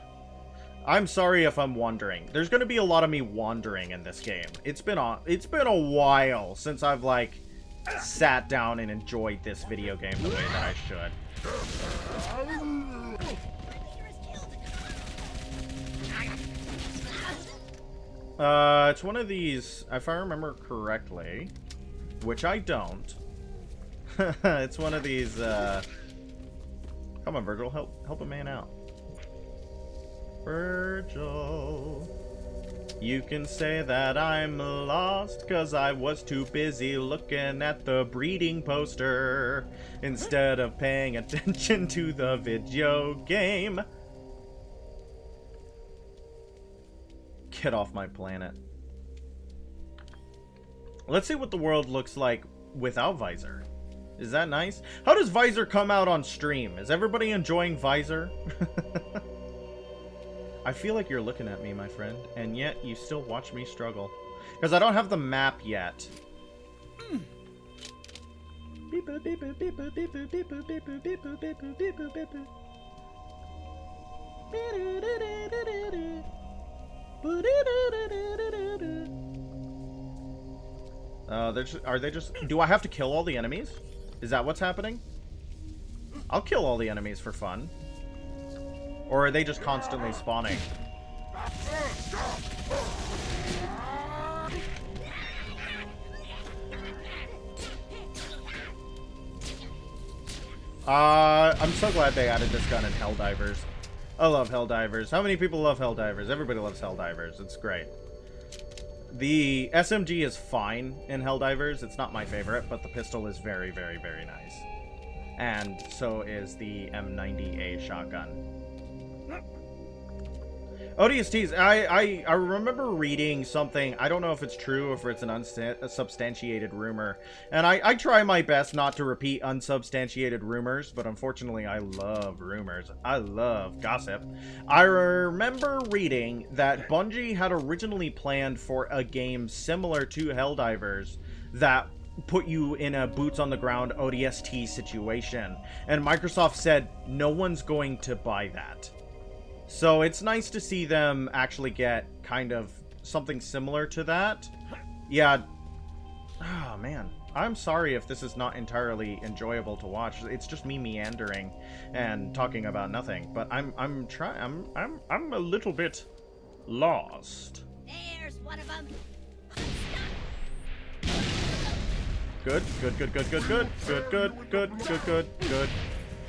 I'm sorry if I'm wandering. There's going to be a lot of me wandering in this game. It's been a while since I've, like, sat down and enjoyed this video game the way that I should. It's one of these, if I remember correctly, which I don't. It's one of these, come on, Virgil, help a man out. Virgil, you can say that I'm lost, 'cause I was too busy looking at the breeding poster instead of paying attention to the video game. Get off my planet. Let's see what the world looks like without Visor. Is that nice? How does Visor come out on stream? Is everybody enjoying Visor? I feel like you're looking at me, my friend, and yet you still watch me struggle. Because I don't have the map yet. Are they just... Do I have to kill all the enemies? Is that what's happening? I'll kill all the enemies for fun. Or are they just constantly spawning? I'm so glad they added this gun in Helldivers. I love Helldivers. How many people love Helldivers? Everybody loves Helldivers. It's great. The SMG is fine in Helldivers. It's not my favorite, but the pistol is very, very, very nice. And so is the M90A shotgun. ODSTs, I remember reading something, I don't know if it's true or if it's an unsubstantiated rumor, and I try my best not to repeat unsubstantiated rumors, but unfortunately I love rumors. I love gossip. I remember reading that Bungie had originally planned for a game similar to Helldivers that put you in a boots-on-the-ground ODST situation, and Microsoft said no one's going to buy that. So it's nice to see them actually get kind of something similar to that. Yeah. Oh, man. I'm sorry if this is not entirely enjoyable to watch. It's just me meandering and talking about nothing. But I'm a little bit lost. There's one of them. Good.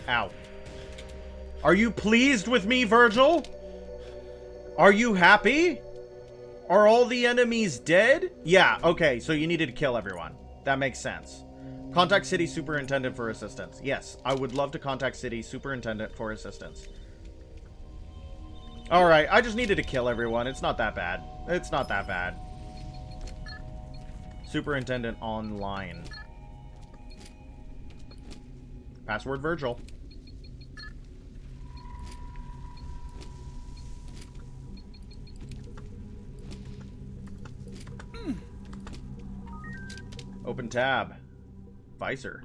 Ow. Are you pleased with me, Virgil? Are you happy? Are all the enemies dead? Yeah, okay, so you needed to kill everyone. That makes sense. Contact City Superintendent for assistance. Yes, I would love to contact City Superintendent for assistance. Alright, I just needed to kill everyone. It's not that bad. It's not that bad. Superintendent online. Password Virgil. Open tab. Visor.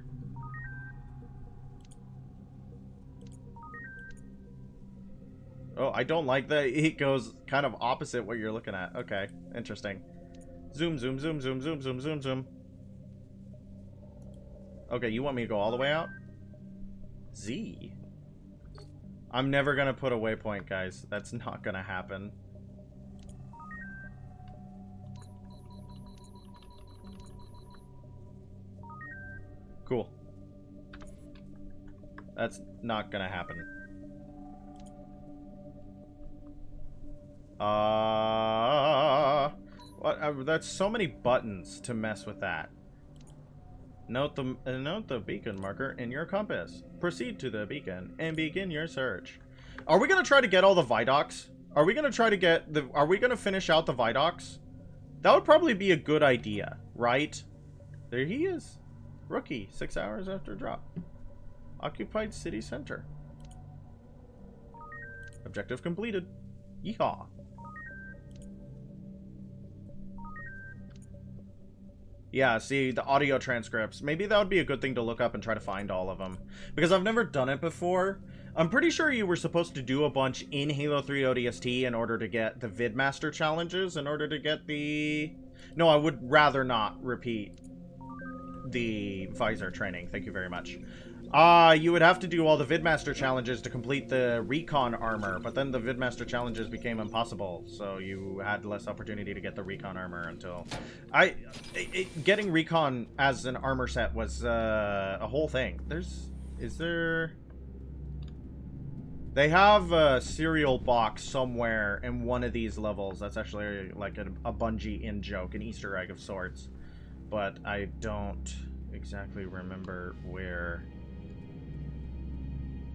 Oh, I don't like that it goes kind of opposite what you're looking at. Okay, interesting. Zoom, zoom, zoom, zoom, zoom, zoom, zoom, zoom. Okay, you want me to go all the way out? Z. I'm never gonna put a waypoint, guys. That's not gonna happen. Cool. That's not gonna happen. What? That's so many buttons to mess with that. Note the beacon marker in your compass. Proceed to the beacon and begin your search. Are we gonna try to get all the Vidocs? Are we gonna try to get the? Are we gonna finish out the Vidocs? That would probably be a good idea, right? There he is. Rookie, 6 hours after drop. Occupied city center. Objective completed. Yeehaw. Yeah, see, the audio transcripts. Maybe that would be a good thing to look up and try to find all of them. Because I've never done it before. I'm pretty sure you were supposed to do a bunch in Halo 3 ODST in order to get the Vidmaster challenges, in order to get the... No, I would rather not repeat the Visor training. Thank you very much. You would have to do all the Vidmaster challenges to complete the Recon armor, but then the Vidmaster challenges became impossible, so you had less opportunity to get the Recon armor until... getting Recon as an armor set was a whole thing. Is there... They have a cereal box somewhere in one of these levels. That's actually like a Bungie in-joke, an Easter egg of sorts. But I don't exactly remember where...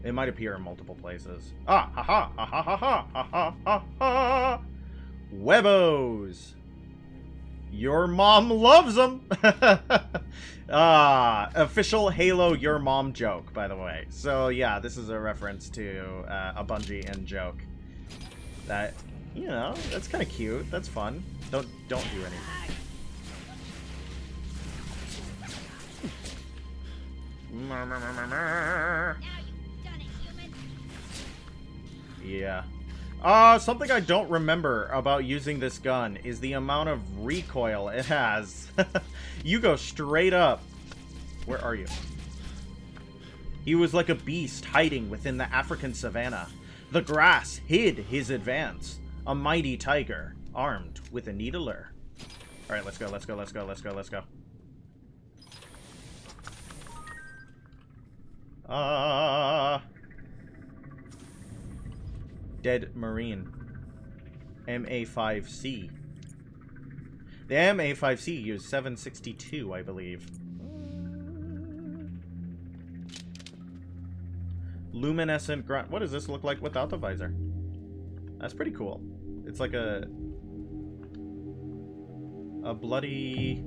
It might appear in multiple places. Ah, ha ha, ha ha ha ha ha ha ha. Webbos. Your mom loves them. Official Halo Your Mom joke, by the way. So yeah, this is a reference to a Bungie in joke. That, you know, that's kind of cute. That's fun. Don't do anything. Yeah. Something I don't remember about using this gun is the amount of recoil it has. You go straight up. Where are you? He was like a beast hiding within the African savannah. The grass hid his advance. A mighty tiger, armed with a needler. Alright, let's go, let's go, let's go, let's go, let's go. Dead Marine. MA5C. The MA5C used 762, I believe. Luminescent grunt. What does this look like without the visor? That's pretty cool. It's like a bloody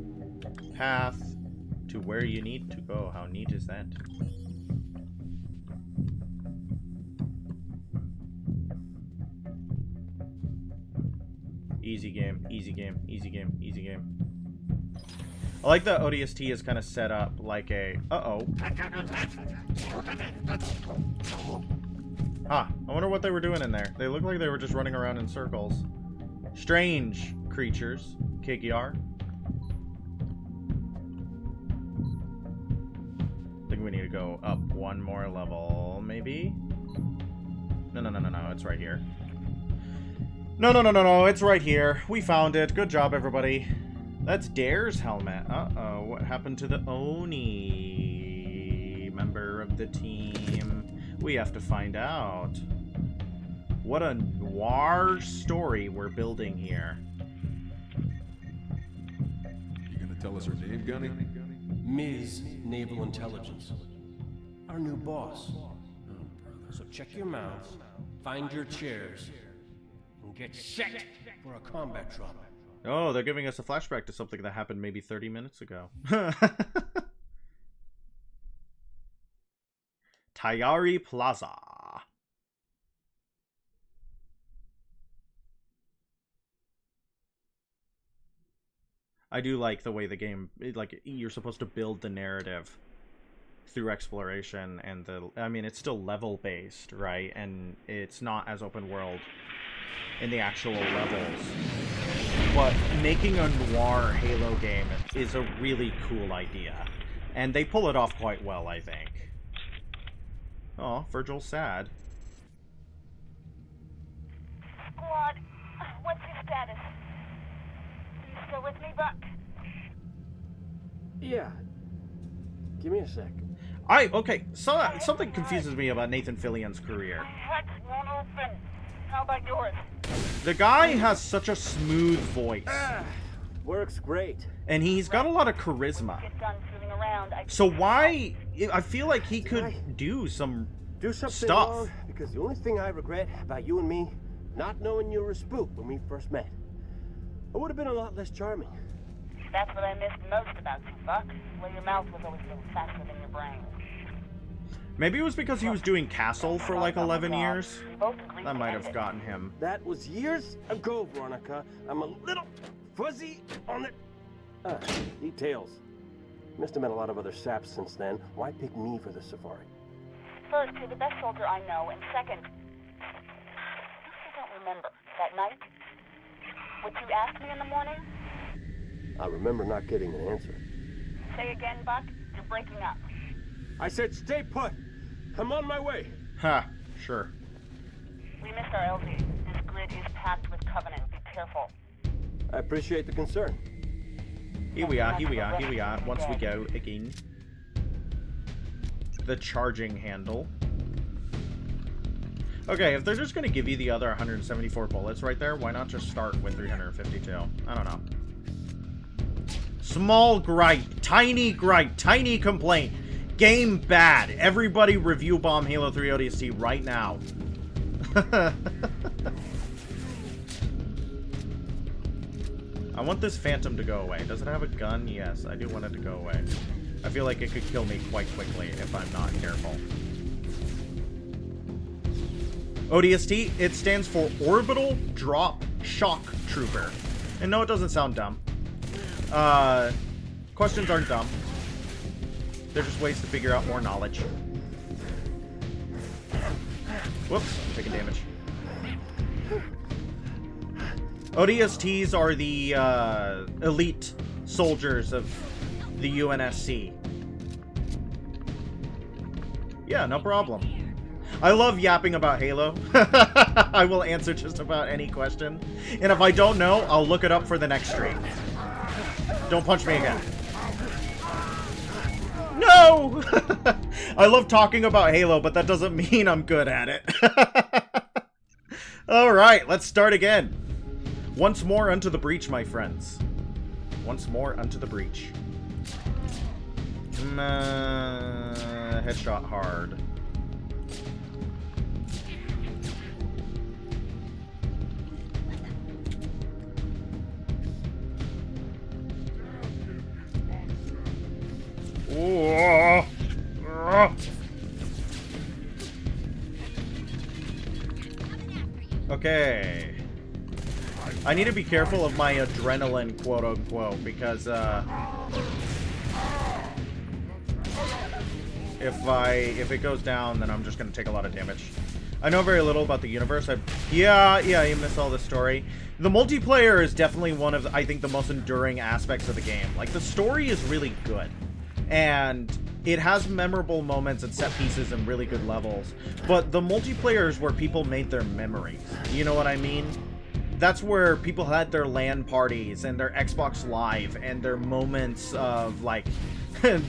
path to where you need to go. How neat is that? Easy game, easy game, easy game, easy game. I like the ODST is kind of set up like a... Uh-oh. Ah, I wonder what they were doing in there. They look like they were just running around in circles. Strange creatures. Kigyar. I think we need to go up one more level, maybe? No, it's right here. No, it's right here. We found it. Good job, everybody. That's Dare's helmet. Uh-oh, what happened to the Oni member of the team? We have to find out. What a noir story we're building here. You gonna tell us her name, Gunny? Ms. Naval Intelligence. Our new boss. So check your mouths, find your chairs, and get set for a combat drop. Oh, they're giving us a flashback to something that happened maybe 30 minutes ago. Tayari Plaza. I do like the way the game, like, you're supposed to build the narrative through exploration, and I mean, it's still level-based, right? And it's not as open world in the actual levels. But making a noir Halo game is a really cool idea. And they pull it off quite well, I think. Oh, Virgil's sad. Squad, what's your status? You still with me, Buck? Yeah. Give me a sec. Okay, so something confuses me about Nathan Fillion's career. Hatch won't open. How about yours? The guy has such a smooth voice. Works great. And he's got a lot of charisma. Get done fooling around. So why... I feel like he could do something stuff. Wrong, because the only thing I regret about you and me, not knowing you were a spook when we first met. I would have been a lot less charming. That's what I missed most about you, Buck. Where your mouth was always a little faster than your brain. Maybe it was because he was doing Castle for like 11 years. That might have gotten him. That was years ago, Veronica. I'm a little fuzzy on the details. Must have met a lot of other saps since then. Why pick me for the safari? First, you're the best soldier I know, and second, I don't remember that night. What you asked me in the morning? I remember not getting an answer. Say again, Buck. You're breaking up. I said stay put. I'm on my way. Ha, sure. We missed our LZ. This grid is packed with Covenant. Be careful. I appreciate the concern. Here we are. Once we go again. The charging handle. Okay, if they're just going to give you the other 174 bullets right there, why not just start with 352? I don't know. Small gripe, tiny complaint. Game bad. Everybody review bomb Halo 3 ODST right now. I want this Phantom to go away. Does it have a gun? Yes, I do want it to go away. I feel like it could kill me quite quickly if I'm not careful. ODST, it stands for Orbital Drop Shock Trooper. And no, it doesn't sound dumb. Questions aren't dumb. They're just ways to figure out more knowledge. Whoops, I'm taking damage. ODSTs are the elite soldiers of the UNSC. Yeah, no problem. I love yapping about Halo. I will answer just about any question. And if I don't know, I'll look it up for the next stream. Don't punch me again. No! I love talking about Halo, but that doesn't mean I'm good at it. Alright, let's start again. Once more unto the breach, my friends. Once more unto the breach. Headshot hard. Okay. I need to be careful of my adrenaline, quote unquote, because if it goes down, then I'm just gonna take a lot of damage. I know very little about the universe. Yeah, you missed all the story. The multiplayer is definitely one of, I think, the most enduring aspects of the game. Like, the story is really good. And it has memorable moments and set pieces and really good levels. But the multiplayer is where people made their memories. You know what I mean? That's where people had their LAN parties and their Xbox Live and their moments of, like,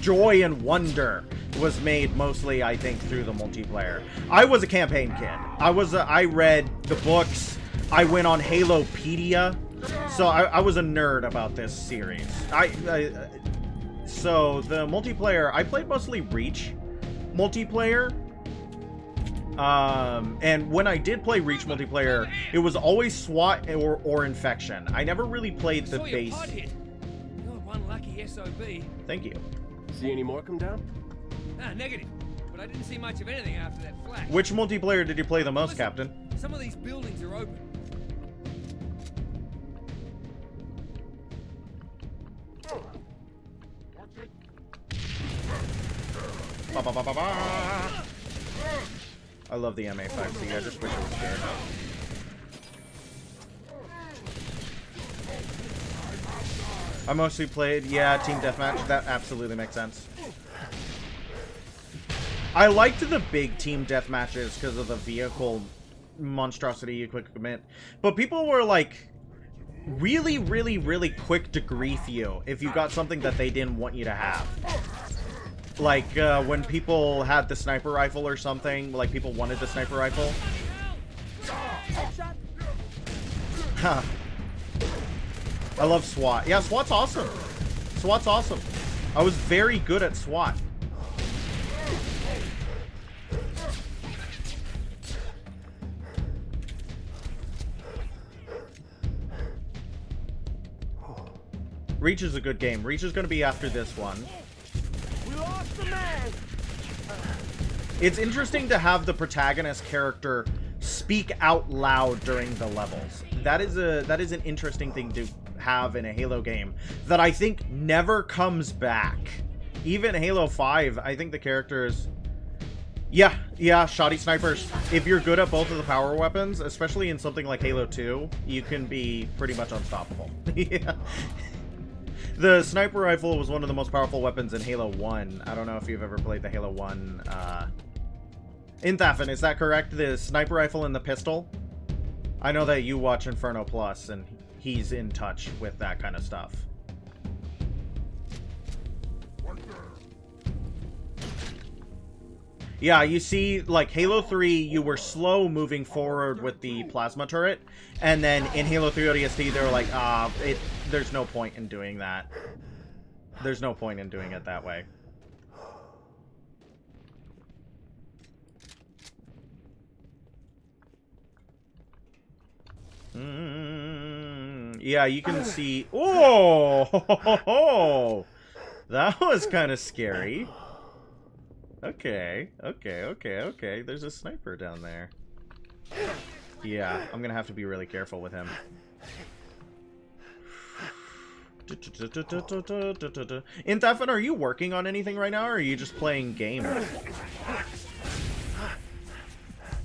joy and wonder was made mostly, I think, through the multiplayer. I was a campaign kid. I read the books. I went on Halopedia. So I was a nerd about this series. so the multiplayer, I played mostly Reach multiplayer. And when I did play Reach multiplayer, it was always SWAT or Infection. I never really played the base. You're one lucky SOB. Thank you. See any more come down? Ah, negative. But I didn't see much of anything after that flash. Which multiplayer did you play the most, Listen, Captain? Some of these buildings are open. Ba, ba, ba, ba, ba. I love the MA5C. I just wish it was good. I mostly played, yeah, Team Deathmatch. That absolutely makes sense. I liked the big Team Deathmatches because of the vehicle monstrosity you quick commit. But people were like really, really, really quick to grief you if you got something that they didn't want you to have. Like, when people had the sniper rifle or something, like, people wanted the sniper rifle. Huh. I love SWAT. Yeah, SWAT's awesome. SWAT's awesome. I was very good at SWAT. Reach is a good game. Reach is going to be after this one. It's interesting to have the protagonist character speak out loud during the levels. That is an interesting thing to have in a Halo game that I think never comes back. Even Halo 5, I think the characters... Yeah, shoddy snipers. If you're good at both of the power weapons, especially in something like Halo 2, you can be pretty much unstoppable. Yeah. The sniper rifle was one of the most powerful weapons in Halo 1. I don't know if you've ever played the Halo 1. Inthafin, is that correct? The sniper rifle and the pistol? I know that you watch Inferno Plus, and he's in touch with that kind of stuff. Yeah, you see, like, Halo 3, you were slow moving forward with the plasma turret, and then in Halo 3 ODST, they were like, there's no point in doing that. There's no point in doing it that way. Yeah, you can see... Oh! That was kind of scary. Okay. There's a sniper down there. Yeah, I'm gonna have to be really careful with him. Inthafin, are you working on anything right now, or are you just playing games?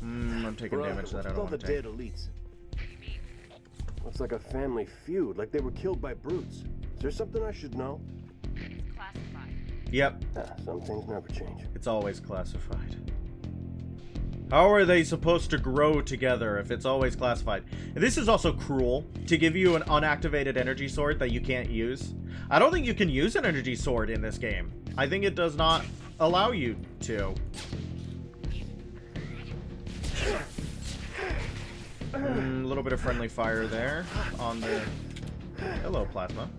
I'm taking damage that I don't want to take. Dead elites. Looks like a family feud, like they were killed by brutes. Is there something I should know? It's classified. Yep. Some things never change. It's always classified. How are they supposed to grow together if it's always classified? And this is also cruel, to give you an unactivated energy sword that you can't use. I don't think you can use an energy sword in this game. I think it does not allow you to. A little bit of friendly fire there on the... Hello, Plasma.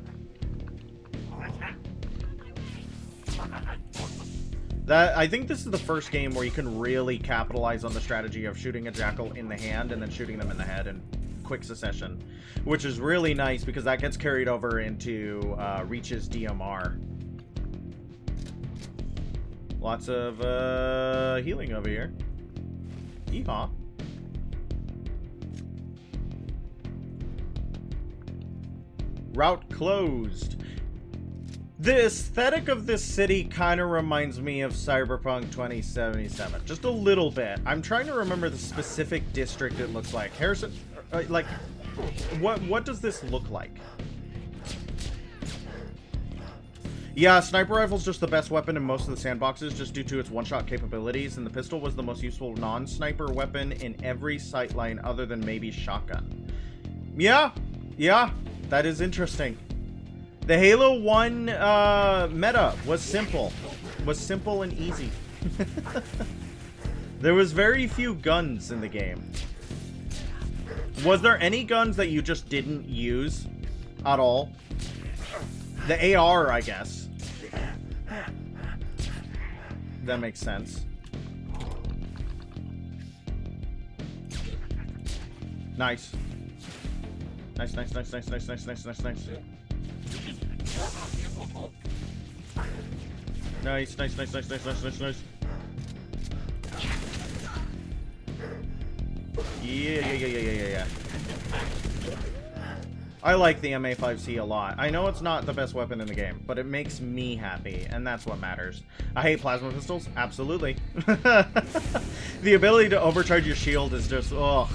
I think this is the first game where you can really capitalize on the strategy of shooting a jackal in the hand and then shooting them in the head in quick succession, which is really nice because that gets carried over into Reach's DMR. Lots of healing over here. Yeehaw. Route closed. The aesthetic of this city kind of reminds me of Cyberpunk 2077. Just a little bit. I'm trying to remember the specific district it looks like. Harrison, like, what does this look like? Yeah, sniper rifle's just the best weapon in most of the sandboxes just due to its one-shot capabilities, and the pistol was the most useful non-sniper weapon in every sightline other than maybe shotgun. Yeah, that is interesting. The Halo 1 meta was simple. And easy. There was very few guns in the game. Was there any guns that you just didn't use at all? The AR, I guess. That makes sense. Nice. Nice, nice, nice, nice, nice, nice, nice, nice, nice. Nice, nice, nice, nice, nice, nice, nice, nice. Yeah. I like the MA5C a lot. I know it's not the best weapon in the game, but it makes me happy, and that's what matters. I hate plasma pistols, absolutely. The ability to overcharge your shield is just, ugh.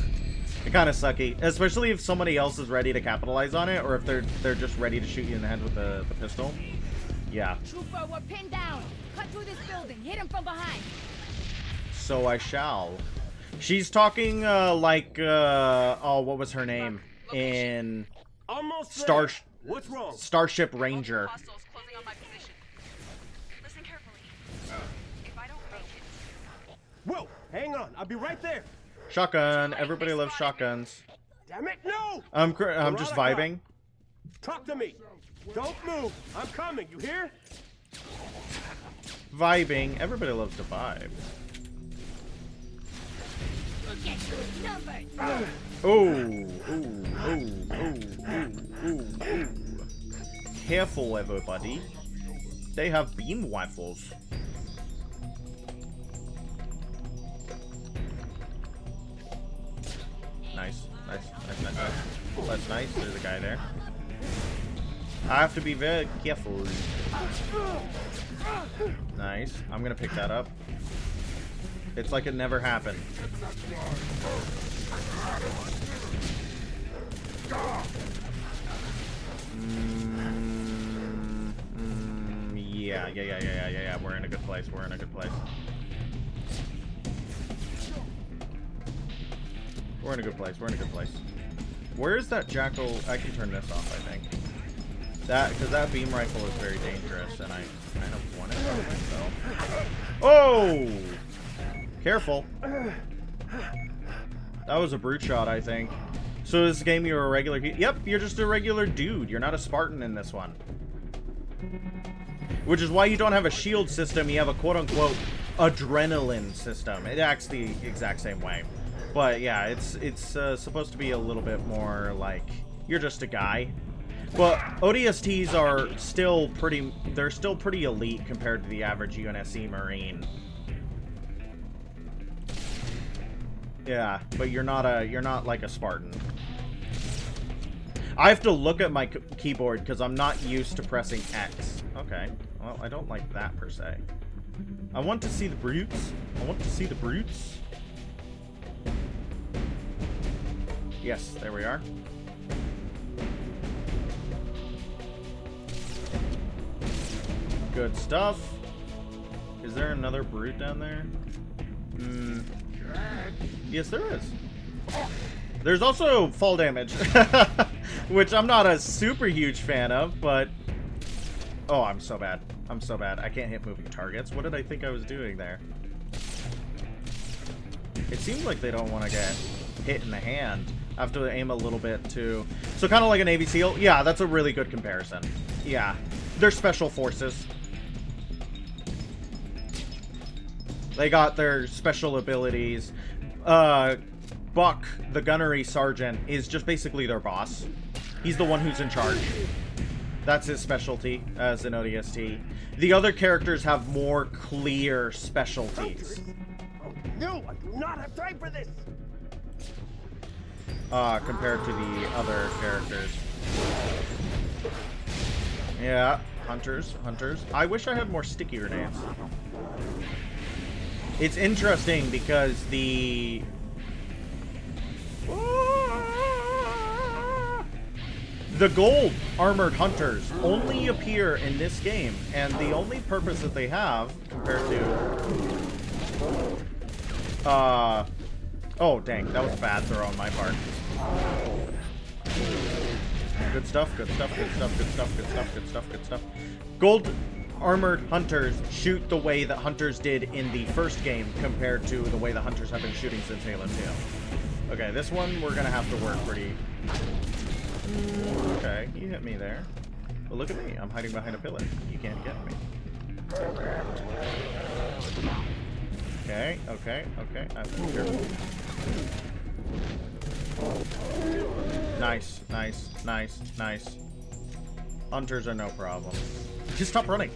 Kind of sucky, especially if somebody else is ready to capitalize on it, or if they're just ready to shoot you in the head with the pistol. Yeah. Trooper, we're pinned down. Cut through this building. Hit him from behind. So I shall. She's talking like oh, what was her name in What's wrong? Starship Ranger. Listen carefully. If I don't make it. Whoa, hang on. I'll be right there. Shotgun. Everybody loves shotguns. Damn it, no! I'm just vibing. Talk to me. Don't move. I'm coming. You hear? Vibing. Everybody loves to vibe. Oh. Careful, everybody. They have beam rifles. Nice. That's nice. There's a guy there. I have to be very careful. Nice. I'm gonna pick that up. It's like it never happened. Yeah. We're in a good place. We're in a good place. Where is that jackal? I can turn this off, I think. Because that beam rifle is very dangerous, and I kind of want it for myself. Oh! Careful. That was a brute shot, I think. So this game, you're a regular... Yep, you're just a regular dude. You're not a Spartan in this one. Which is why you don't have a shield system. You have a quote-unquote adrenaline system. It acts the exact same way. But yeah, it's supposed to be a little bit more like you're just a guy. But ODSTs are still pretty. They're still pretty elite compared to the average UNSC Marine. Yeah, but you're not like a Spartan. I have to look at my keyboard because I'm not used to pressing X. Okay, well I don't like that per se. I want to see the brutes. Yes, there we are. Good stuff. Is there another brute down there? Yes, there is. There's also fall damage, which I'm not a super huge fan of, but... Oh, I'm so bad. I can't hit moving targets. What did I think I was doing there? It seems like they don't want to get hit in the hand. I have to aim a little bit too. So kind of like a Navy SEAL. Yeah, that's a really good comparison. Yeah, they're special forces. They got their special abilities. Buck, the gunnery sergeant, is just basically their boss. He's the one who's in charge. That's his specialty as an ODST. The other characters have more clear specialties. No, I do not have time for this. Compared to the other characters. Yeah, hunters. I wish I had more sticky grenades. It's interesting because the gold armored hunters only appear in this game, and the only purpose that they have compared to oh dang, that was a bad throw on my part. Good stuff. Gold armored hunters shoot the way that hunters did in the first game compared to the way the hunters have been shooting since Halo 2. Okay, this one we're gonna have to work pretty... Okay, you hit me there. But look at me, I'm hiding behind a pillar. You can't get me. Okay, okay, okay. Careful. Nice, nice, nice, nice. Hunters are no problem. Just stop running.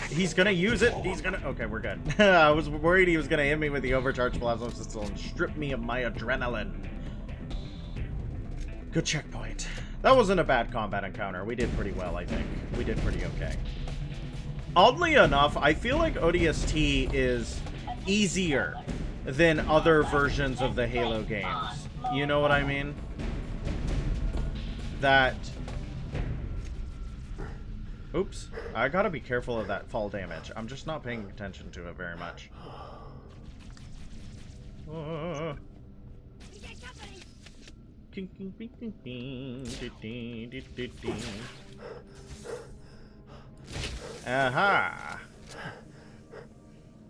He's gonna use it. He's gonna... Okay, we're good. I was worried he was gonna hit me with the overcharged plasma pistol and strip me of my adrenaline. Good checkpoint. That wasn't a bad combat encounter. We did pretty well, I think. We did pretty okay. Oddly enough, I feel like ODST is easier than other versions of the Halo games. You know what I mean? That... Oops. I gotta be careful of that fall damage. I'm just not paying attention to it very much. Aha!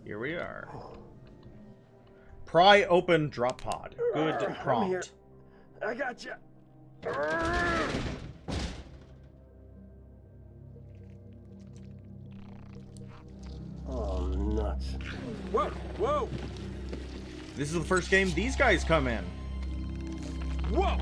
Here we are. Pry open drop pod. Good prompt. I gotcha. Oh, nuts. Whoa, whoa! This is the first game these guys come in. Whoa!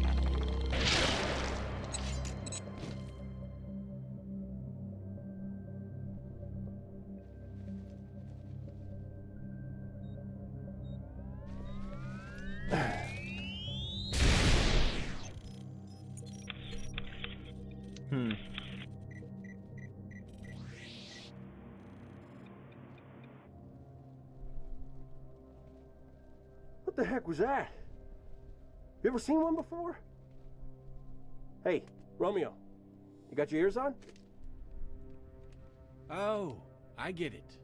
What the heck was that? You ever seen one before? Hey, Romeo, you got your ears on? Oh, I get it.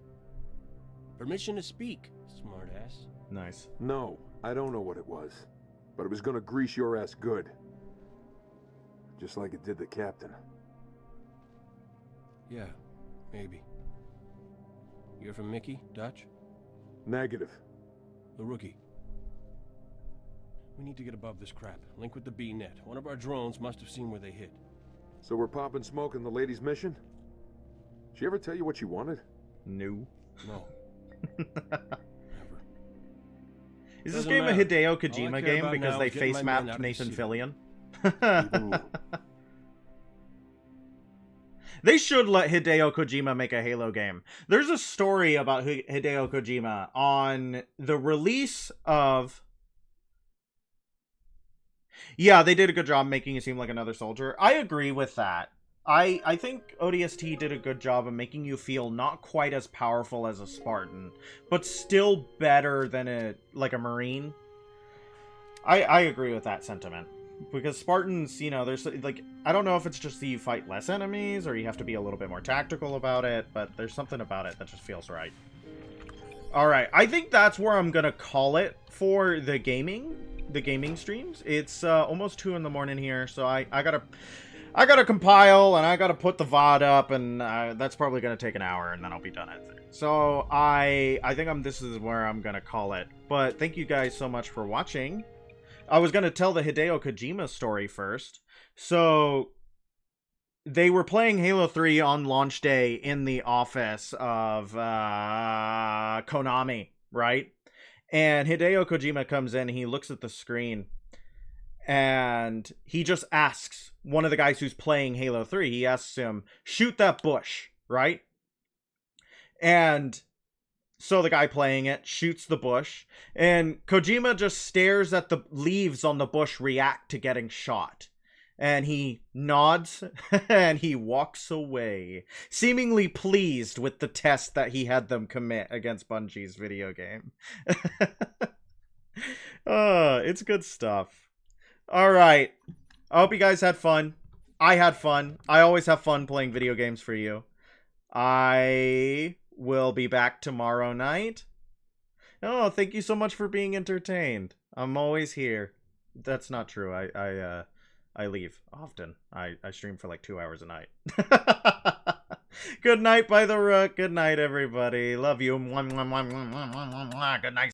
Permission to speak, smartass. Nice. No, I don't know what it was. But it was gonna grease your ass good. Just like it did the captain. Yeah, maybe. You're from Mickey, Dutch? Negative. The rookie. We need to get above this crap. Link with the B-net. One of our drones must have seen where they hit. So we're popping smoke in the lady's mission? She ever tell you what she wanted? No. No. Is this game a Hideo Kojima game because they face mapped Nathan Fillion? They should let Hideo Kojima make a Halo game. There's a story about Hideo Kojima on the release of... Yeah, they did a good job making you seem like another soldier. I agree with that. I think ODST did a good job of making you feel not quite as powerful as a Spartan, but still better than a Marine. I agree with that sentiment. Because Spartans, you know, there's, like, I don't know if it's just that you fight less enemies, or you have to be a little bit more tactical about it, but there's something about it that just feels right. Alright, I think that's where I'm gonna call it for the gaming streams. It's almost 2 in the morning here, so I gotta compile, and I gotta put the VOD up, and that's probably gonna take an hour, and then I'll be done at 3. So I think this is where I'm gonna call it. But thank you guys so much for watching. I was gonna tell the Hideo Kojima story first. So they were playing Halo 3 on launch day in the office of Konami, right? And Hideo Kojima comes in, he looks at the screen, and he just asks one of the guys who's playing Halo 3, he asks him, shoot that bush, right? And so the guy playing it shoots the bush, and Kojima just stares at the leaves on the bush react to getting shot. And he nods, and he walks away, seemingly pleased with the test that he had them commit against Bungie's video game. It's good stuff. Alright. I hope you guys had fun. I had fun. I always have fun playing video games for you. I will be back tomorrow night. Oh, thank you so much for being entertained. I'm always here. That's not true. I leave often. I stream for like 2 hours a night. Good night, by the Rook. Good night, everybody. Love you. Good night.